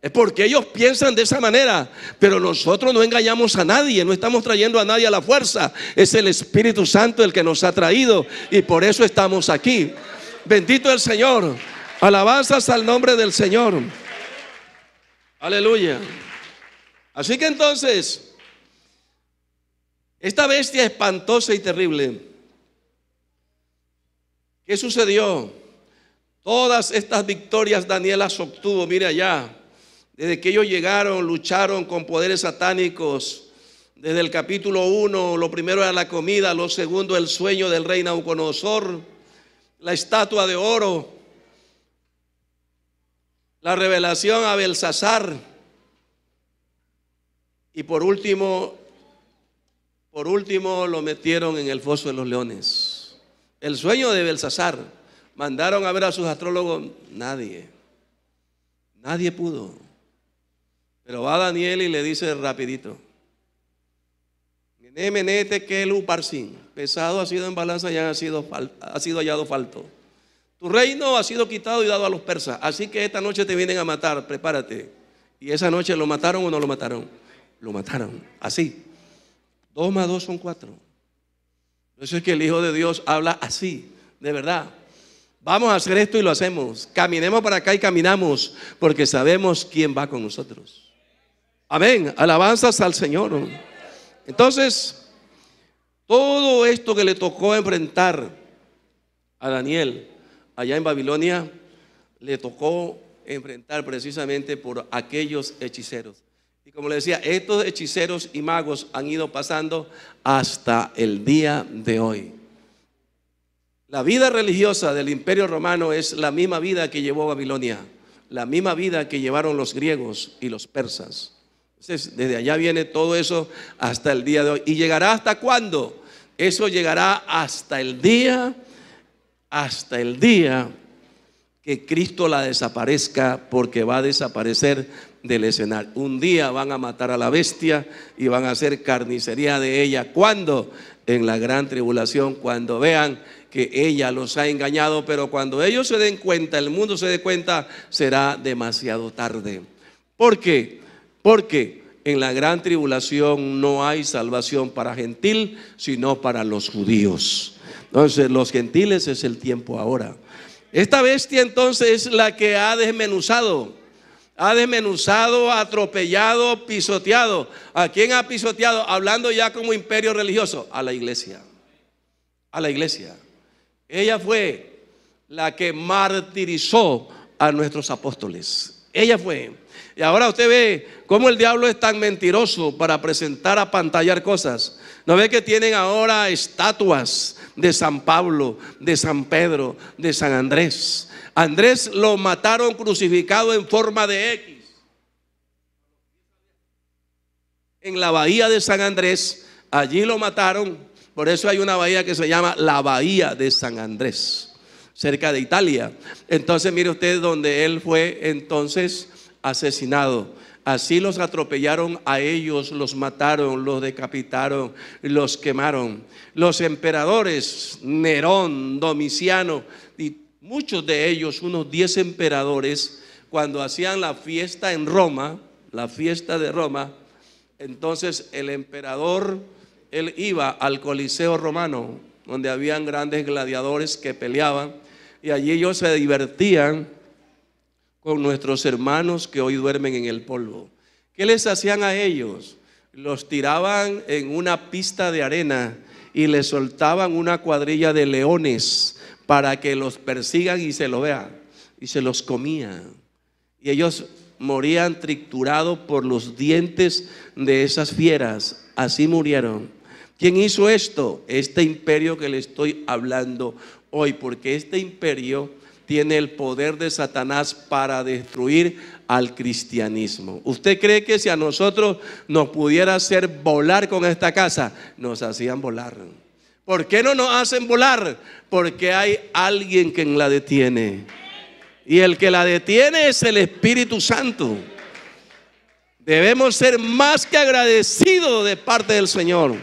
Es porque ellos piensan de esa manera. Pero nosotros no engañamos a nadie, no estamos trayendo a nadie a la fuerza. Es el Espíritu Santo el que nos ha traído, y por eso estamos aquí. Bendito el Señor. Alabanzas al nombre del Señor. Aleluya. Así que entonces, esta bestia espantosa y terrible, ¿qué sucedió? Todas estas victorias Daniel las obtuvo, mire allá. Desde que ellos llegaron, lucharon con poderes satánicos. Desde el capítulo 1, lo primero era la comida, lo segundo el sueño del rey Nabucodonosor, la estatua de oro, la revelación a Belsasar, y por último lo metieron en el foso de los leones. El sueño de Belsasar, mandaron a ver a sus astrólogos, nadie pudo. Pero va Daniel y le dice rapidito, Mené, Tekel, Uparsin, pesado ha sido en balanza y ha sido hallado falto. Tu reino ha sido quitado y dado a los persas, así que esta noche te vienen a matar, prepárate. Y esa noche lo mataron o no lo mataron. Lo mataron, así. 2 más 2 son 4. Eso es que el Hijo de Dios habla así, de verdad. Vamos a hacer esto y lo hacemos. Caminemos para acá y caminamos, porque sabemos quién va con nosotros. Amén, alabanzas al Señor. Entonces, todo esto que le tocó enfrentar a Daniel allá en Babilonia, le tocó enfrentar precisamente por aquellos hechiceros. Y como le decía, estos hechiceros y magos han ido pasando hasta el día de hoy. La vida religiosa del Imperio Romano es la misma vida que llevó Babilonia, la misma vida que llevaron los griegos y los persas. Entonces, desde allá viene todo eso hasta el día de hoy. ¿Y llegará hasta cuándo? Eso llegará hasta el día que Cristo la desaparezca, porque va a desaparecer del escenario. Un día van a matar a la bestia y van a hacer carnicería de ella. ¿Cuándo? En la gran tribulación, cuando vean que ella los ha engañado. Pero cuando ellos se den cuenta, el mundo se dé cuenta, será demasiado tarde. ¿Por qué? Porque en la gran tribulación no hay salvación para gentil, sino para los judíos. Entonces los gentiles es el tiempo ahora. Esta bestia entonces es la que ha desmenuzado Ha desmenuzado, atropellado, pisoteado. ¿A quién ha pisoteado? Hablando ya como imperio religioso. A la iglesia. A la iglesia. Ella fue la que martirizó a nuestros apóstoles. Ella fue. Y ahora usted ve cómo el diablo es tan mentiroso para presentar, apantallar cosas. ¿No ve que tienen ahora estatuas de San Pablo, de San Pedro, de San Andrés? Andrés lo mataron crucificado en forma de X en la bahía de San Andrés. Allí lo mataron. Por eso hay una bahía que se llama la Bahía de San Andrés, cerca de Italia. Entonces mire usted donde él fue entonces asesinado. Así los atropellaron a ellos, los mataron, los decapitaron, los quemaron. Los emperadores, Nerón, Domiciano y muchos de ellos, unos 10 emperadores, cuando hacían la fiesta en Roma, la fiesta de Roma, entonces el emperador, él iba al Coliseo romano, donde habían grandes gladiadores que peleaban, y allí ellos se divertían con nuestros hermanos que hoy duermen en el polvo. ¿Qué les hacían a ellos? Los tiraban en una pista de arena y les soltaban una cuadrilla de leones para que los persigan y se lo vean, y se los comían. Y ellos morían triturados por los dientes de esas fieras. Así murieron. ¿Quién hizo esto? Este imperio que le estoy hablando hoy, porque este imperio tiene el poder de Satanás para destruir al cristianismo. ¿Usted cree que si a nosotros nos pudiera hacer volar con esta casa? Nos hacían volar. ¿Por qué no nos hacen volar? Porque hay alguien que la detiene. Y el que la detiene es el Espíritu Santo. Debemos ser más que agradecidos de parte del Señor.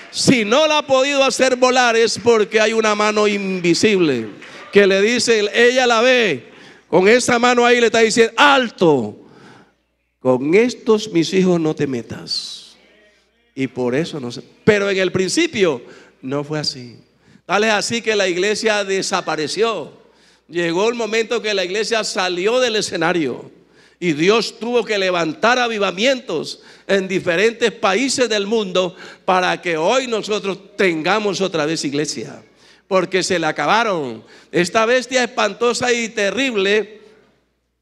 Si no la ha podido hacer volar es porque hay una mano invisible que le dice, ella la ve, con esa mano ahí le está diciendo, alto, con estos mis hijos no te metas. Y por eso no sé. Pero en el principio no fue así. Tal es así que la iglesia desapareció. Llegó el momento que la iglesia salió del escenario y Dios tuvo que levantar avivamientos en diferentes países del mundo para que hoy nosotros tengamos otra vez iglesia, porque se la acabaron. Esta bestia espantosa y terrible,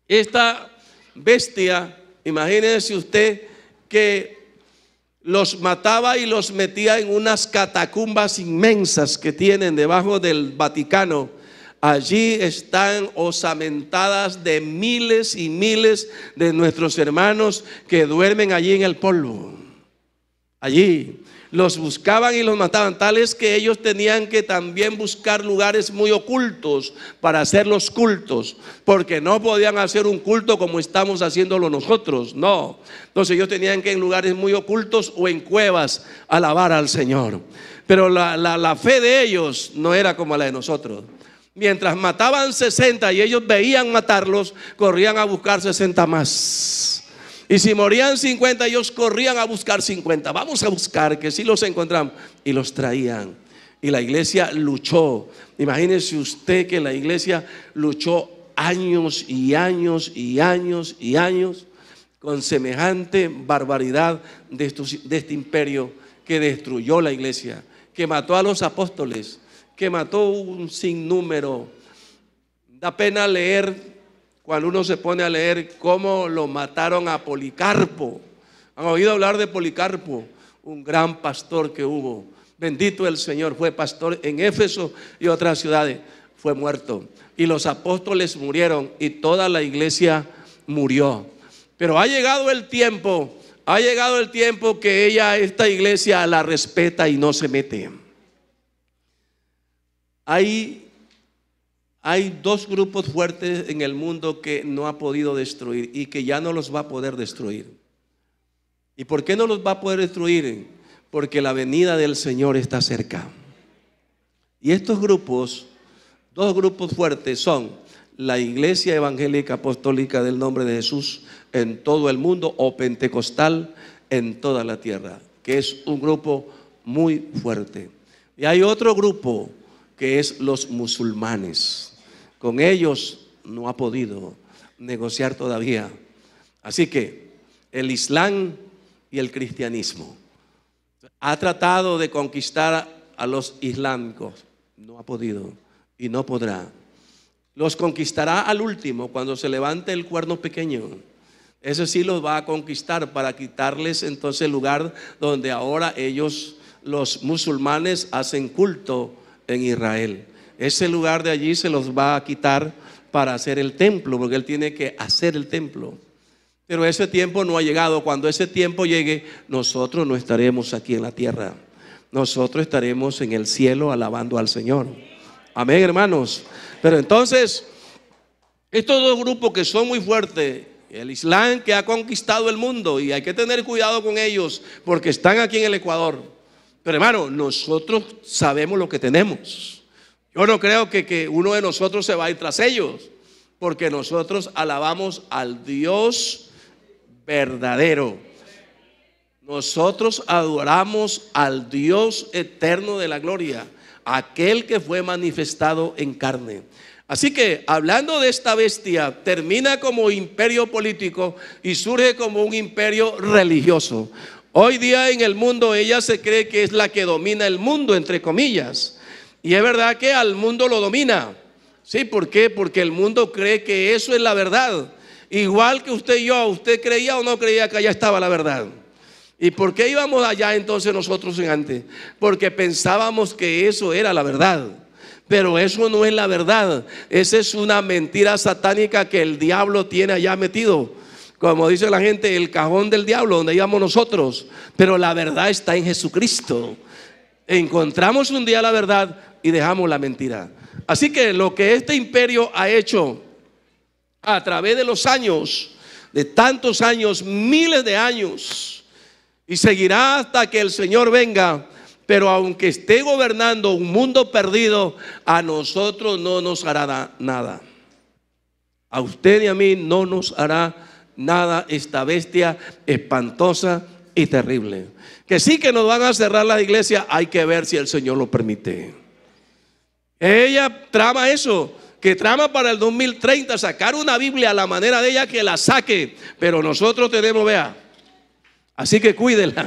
esta bestia, imagínese usted que los mataba y los metía en unas catacumbas inmensas que tienen debajo del Vaticano. Allí están osamentadas de miles y miles de nuestros hermanos que duermen allí en el polvo. Allí los buscaban y los mataban, tales que ellos tenían que también buscar lugares muy ocultos para hacer los cultos, porque no podían hacer un culto como estamos haciéndolo nosotros, no. Entonces ellos tenían que en lugares muy ocultos o en cuevas alabar al Señor. Pero la fe de ellos no era como la de nosotros. Mientras mataban 60 y ellos veían matarlos, corrían a buscar 60 más. Y si morían 50, ellos corrían a buscar 50. Vamos a buscar que sí los encontramos. Y los traían. Y la iglesia luchó. Imagínese usted que la iglesia luchó años y años y años y años con semejante barbaridad de este imperio que destruyó la iglesia, que mató a los apóstoles, que mató un sinnúmero. Da pena leer, cuando uno se pone a leer cómo lo mataron a Policarpo. ¿Han oído hablar de Policarpo? Un gran pastor que hubo. Bendito el Señor, fue pastor en Éfeso y otras ciudades. Fue muerto. Y los apóstoles murieron y toda la iglesia murió. Pero ha llegado el tiempo que esta iglesia la respeta y no se mete. Hay dos grupos fuertes en el mundo que no ha podido destruir y que ya no los va a poder destruir. ¿Y por qué no los va a poder destruir? Porque la venida del Señor está cerca. Y estos grupos, dos grupos fuertes son la Iglesia Evangélica Apostólica del Nombre de Jesús en todo el mundo, o pentecostal en toda la tierra, que es un grupo muy fuerte. Y hay otro grupo que es los musulmanes. Con ellos no ha podido negociar todavía. Así que el Islam y el cristianismo ha tratado de conquistar a los islámicos, no ha podido y no podrá. Los conquistará al último, cuando se levante el cuerno pequeño. Ese sí los va a conquistar para quitarles entonces el lugar donde ahora ellos, los musulmanes, hacen culto en Israel. Ese lugar de allí se los va a quitar para hacer el templo, porque él tiene que hacer el templo. Pero ese tiempo no ha llegado. Cuando ese tiempo llegue, nosotros no estaremos aquí en la tierra. Nosotros estaremos en el cielo alabando al Señor. Amén, hermanos. Pero entonces, estos dos grupos que son muy fuertes, el Islam que ha conquistado el mundo, y hay que tener cuidado con ellos porque están aquí en el Ecuador. Pero hermano, nosotros sabemos lo que tenemos. Yo no creo que uno de nosotros se va a ir tras ellos, porque nosotros alabamos al Dios verdadero. Nosotros adoramos al Dios eterno de la gloria, aquel que fue manifestado en carne. Así que hablando de esta bestia, termina como imperio político y surge como un imperio religioso. Hoy día en el mundo ella se cree que es la que domina el mundo, entre comillas. Y es verdad que al mundo lo domina. ¿Sí? ¿Por qué? Porque el mundo cree que eso es la verdad. Igual que usted y yo, ¿usted creía o no creía que allá estaba la verdad? ¿Y por qué íbamos allá entonces nosotros en antes? Porque pensábamos que eso era la verdad. Pero eso no es la verdad. Esa es una mentira satánica que el diablo tiene allá metido. Como dice la gente, el cajón del diablo, donde íbamos nosotros. Pero la verdad está en Jesucristo. Encontramos un día la verdad y dejamos la mentira. Así que lo que este imperio ha hecho a través de los años, de tantos años, miles de años, y seguirá hasta que el Señor venga. Pero aunque esté gobernando un mundo perdido, a nosotros no nos hará nada. A usted y a mí no nos hará nada esta bestia espantosa y terrible. Que sí que nos van a cerrar las iglesias, hay que ver si el Señor lo permite. Ella trama eso, que trama para el 2030 sacar una Biblia a la manera de ella, que la saque. Pero nosotros tenemos, vea, así que cuídela.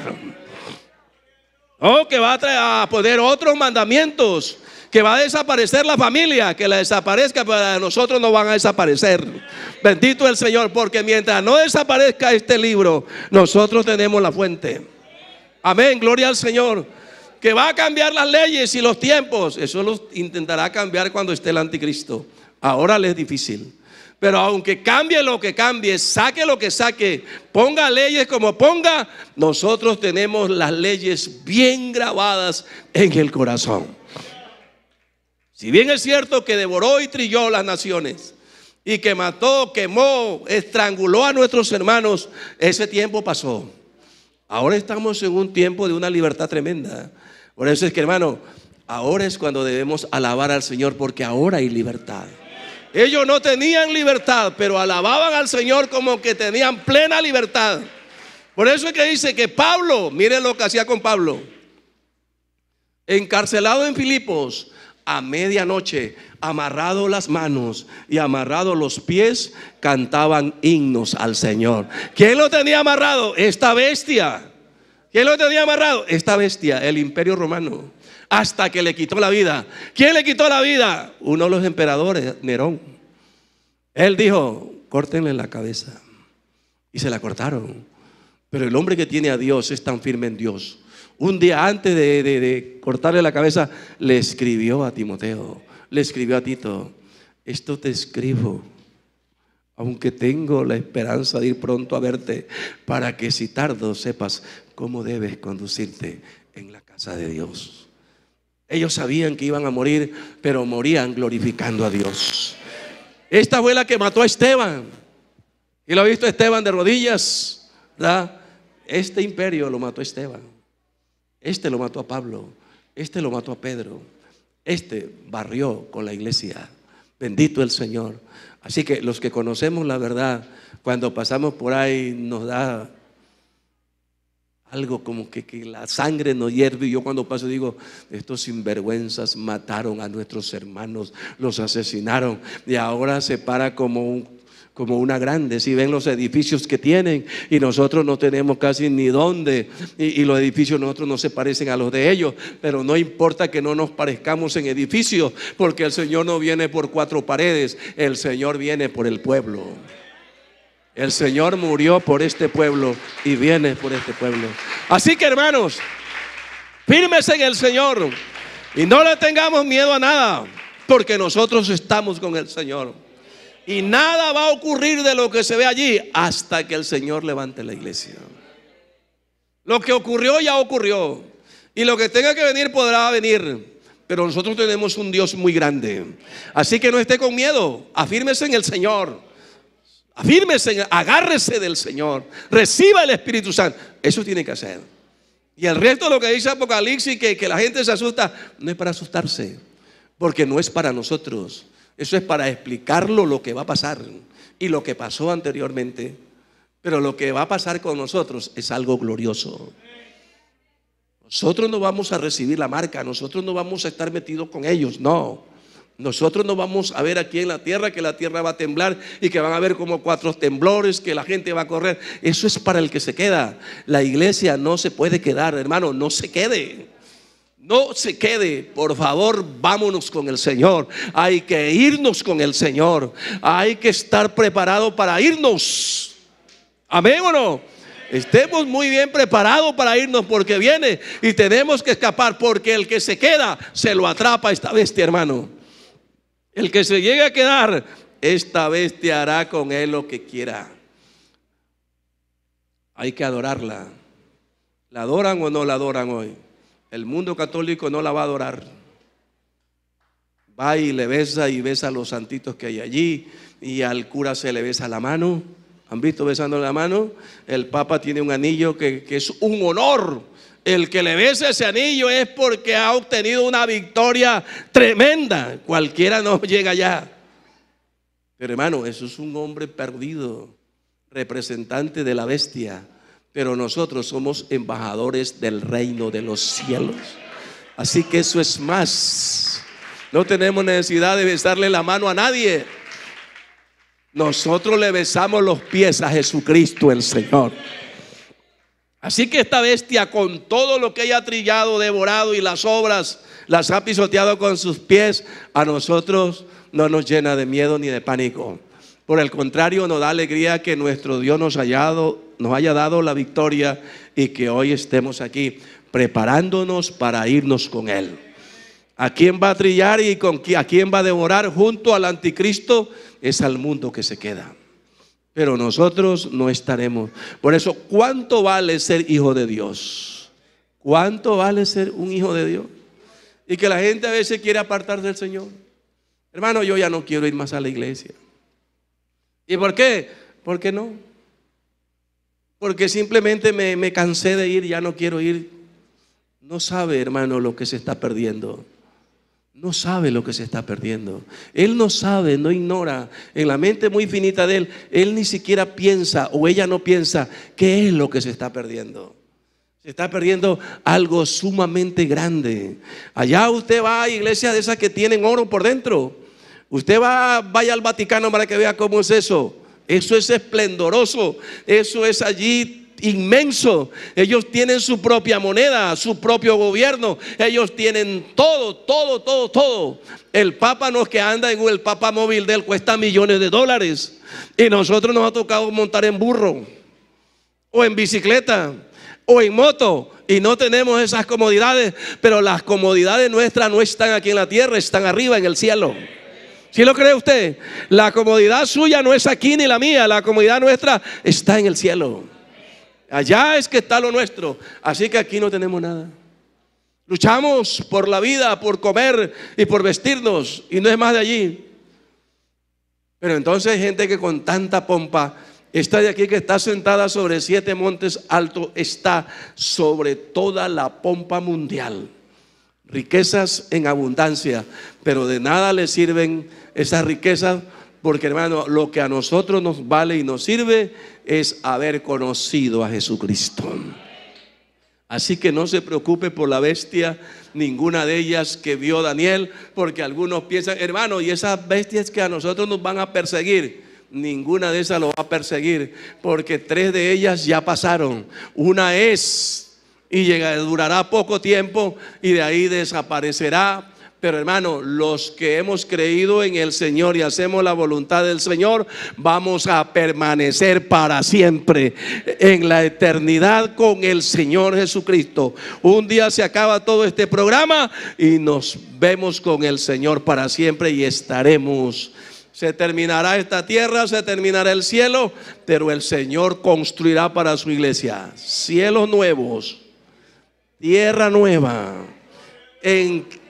Que va a poner otros mandamientos, que va a desaparecer la familia, que la desaparezca, para nosotros no van a desaparecer. Bendito el Señor, porque mientras no desaparezca este libro, nosotros tenemos la fuente. Amén, gloria al Señor. Que va a cambiar las leyes y los tiempos, eso lo intentará cambiar cuando esté el anticristo. Ahora le es difícil. Pero aunque cambie lo que cambie, saque lo que saque, ponga leyes como ponga, nosotros tenemos las leyes bien grabadas en el corazón. Si bien es cierto que devoró y trilló las naciones, y que mató, quemó, estranguló a nuestros hermanos, ese tiempo pasó. Ahora estamos en un tiempo de una libertad tremenda. Por eso es que, hermano, ahora es cuando debemos alabar al Señor, porque ahora hay libertad. Ellos no tenían libertad, pero alababan al Señor como que tenían plena libertad. Por eso es que dice que Pablo, miren lo que hacía con Pablo, encarcelado en Filipos, a medianoche, amarrado las manos y amarrado los pies, cantaban himnos al Señor. ¿Quién lo tenía amarrado? Esta bestia. ¿Quién lo tenía amarrado? Esta bestia, el imperio romano. Hasta que le quitó la vida. ¿Quién le quitó la vida? Uno de los emperadores, Nerón. Él dijo, córtenle la cabeza. Y se la cortaron. Pero el hombre que tiene a Dios es tan firme en Dios. Un día antes de cortarle la cabeza, le escribió a Timoteo, le escribió a Tito: esto te escribo, aunque tengo la esperanza de ir pronto a verte, para que si tardo sepas cómo debes conducirte en la casa de Dios. Ellos sabían que iban a morir, pero morían glorificando a Dios. Esta fue la que mató a Esteban. Y lo ha visto Esteban de rodillas, ¿verdad? Este imperio lo mató a Esteban. Este lo mató a Pablo. Este lo mató a Pedro. Este barrió con la iglesia. Bendito el Señor. Así que los que conocemos la verdad, cuando pasamos por ahí nos da algo como que la sangre nos hierve. Y yo cuando paso digo, estos sinvergüenzas mataron a nuestros hermanos, los asesinaron, y ahora se para como como una grande. Si ven los edificios que tienen, y nosotros no tenemos casi ni dónde, y los edificios nosotros no se parecen a los de ellos, pero no importa que no nos parezcamos en edificios, porque el Señor no viene por cuatro paredes, el Señor viene por el pueblo. El Señor murió por este pueblo y viene por este pueblo. Así que, hermanos, firmes en el Señor y no le tengamos miedo a nada, porque nosotros estamos con el Señor. Y nada va a ocurrir de lo que se ve allí hasta que el Señor levante la iglesia. Lo que ocurrió ya ocurrió, y lo que tenga que venir podrá venir. Pero nosotros tenemos un Dios muy grande. Así que no esté con miedo, afírmese en el Señor. Afírmese, agárrese del Señor, reciba el Espíritu Santo. Eso tiene que hacer. Y el resto de lo que dice Apocalipsis, que la gente se asusta, no es para asustarse, porque no es para nosotros. Eso es para explicarlo lo que va a pasar y lo que pasó anteriormente. Pero lo que va a pasar con nosotros es algo glorioso. Nosotros no vamos a recibir la marca, nosotros no vamos a estar metidos con ellos, no. Nosotros no vamos a ver aquí en la tierra que la tierra va a temblar y que van a haber como 4 temblores, que la gente va a correr. Eso es para el que se queda. La iglesia no se puede quedar, hermano, no se quede. No se quede, por favor, vámonos con el Señor. Hay que irnos con el Señor. Hay que estar preparado para irnos. Amén o no. Estemos muy bien preparados para irnos, porque viene y tenemos que escapar, porque el que se queda se lo atrapa esta bestia, hermano. El que se llegue a quedar, esta bestia hará con él lo que quiera. Hay que adorarla. ¿La adoran o no la adoran hoy? El mundo católico no la va a adorar. Va y le besa y besa a los santitos que hay allí, y al cura se le besa la mano. ¿Han visto besando la mano? El Papa tiene un anillo que es un honor. El que le besa ese anillo es porque ha obtenido una victoria tremenda. Cualquiera no llega allá. Pero hermano, eso es un hombre perdido, representante de la bestia. Pero nosotros somos embajadores del reino de los cielos. Así que eso es más. No tenemos necesidad de besarle la mano a nadie. Nosotros le besamos los pies a Jesucristo el Señor. Así que esta bestia, con todo lo que ella ha trillado, devorado, y las obras las ha pisoteado con sus pies, a nosotros no nos llena de miedo ni de pánico. Por el contrario, nos da alegría que nuestro Dios nos haya dado la victoria, y que hoy estemos aquí preparándonos para irnos con Él. ¿A quién va a trillar y a quién va a devorar junto al anticristo? Es al mundo que se queda. Pero nosotros no estaremos. Por eso, ¿cuánto vale ser hijo de Dios? ¿Cuánto vale ser un hijo de Dios? Y que la gente a veces quiere apartarse del Señor. Hermano, yo ya no quiero ir más a la iglesia. ¿Y por qué? ¿Por qué no? Porque simplemente me cansé de ir, ya no quiero ir. No sabe, hermano, lo que se está perdiendo. No sabe lo que se está perdiendo. Él no sabe, no ignora. En la mente muy finita de él, él ni siquiera piensa, o ella no piensa, qué es lo que se está perdiendo. Se está perdiendo algo sumamente grande. Allá usted va a iglesias de esas que tienen oro por dentro. Usted vaya al Vaticano para que vea cómo es eso. Eso es esplendoroso. Eso es allí inmenso. Ellos tienen su propia moneda, su propio gobierno. Ellos tienen todo. El Papa no es que anda en el Papa móvil de él, cuesta millones de dólares. Y nosotros nos ha tocado montar en burro, o en bicicleta, o en moto, y no tenemos esas comodidades. Pero las comodidades nuestras no están aquí en la tierra, están arriba en el cielo. ¿Sí lo cree usted? La comodidad suya no es aquí ni la mía. La comodidad nuestra está en el cielo. Allá es que está lo nuestro. Así que aquí no tenemos nada. Luchamos por la vida, por comer y por vestirnos, y no es más de allí. Pero entonces hay gente que con tanta pompa, esta de aquí que está sentada sobre 7 montes altos, está sobre toda la pompa mundial. Riquezas en abundancia, pero de nada le sirven esas riquezas, porque hermano, lo que a nosotros nos vale y nos sirve es haber conocido a Jesucristo. Así que no se preocupe por la bestia, ninguna de ellas que vio Daniel, porque algunos piensan, hermano, y esas bestias que a nosotros nos van a perseguir. ninguna de esas lo va a perseguir, porque 3 de ellas ya pasaron. Una es, y durará poco tiempo, y de ahí desaparecerá. Pero hermano, los que hemos creído en el Señor y hacemos la voluntad del Señor, vamos a permanecer para siempre en la eternidad con el Señor Jesucristo. Un día se acaba todo este programa y nos vemos con el Señor para siempre y estaremos. Se terminará esta tierra, se terminará el cielo, pero el Señor construirá para su iglesia cielos nuevos, tierra nueva, en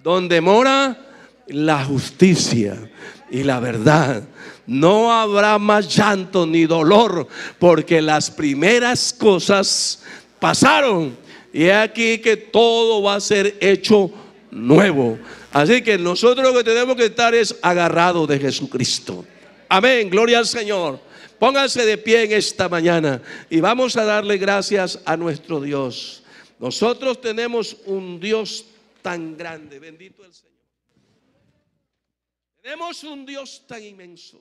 donde mora la justicia y la verdad. No habrá más llanto ni dolor, porque las primeras cosas pasaron, y he aquí que todo va a ser hecho nuevo. Así que nosotros lo que tenemos que estar es agarrados de Jesucristo. Amén, gloria al Señor. Pónganse de pie en esta mañana y vamos a darle gracias a nuestro Dios. Nosotros tenemos un Dios tan grande, bendito el Señor. Tenemos un Dios tan inmenso.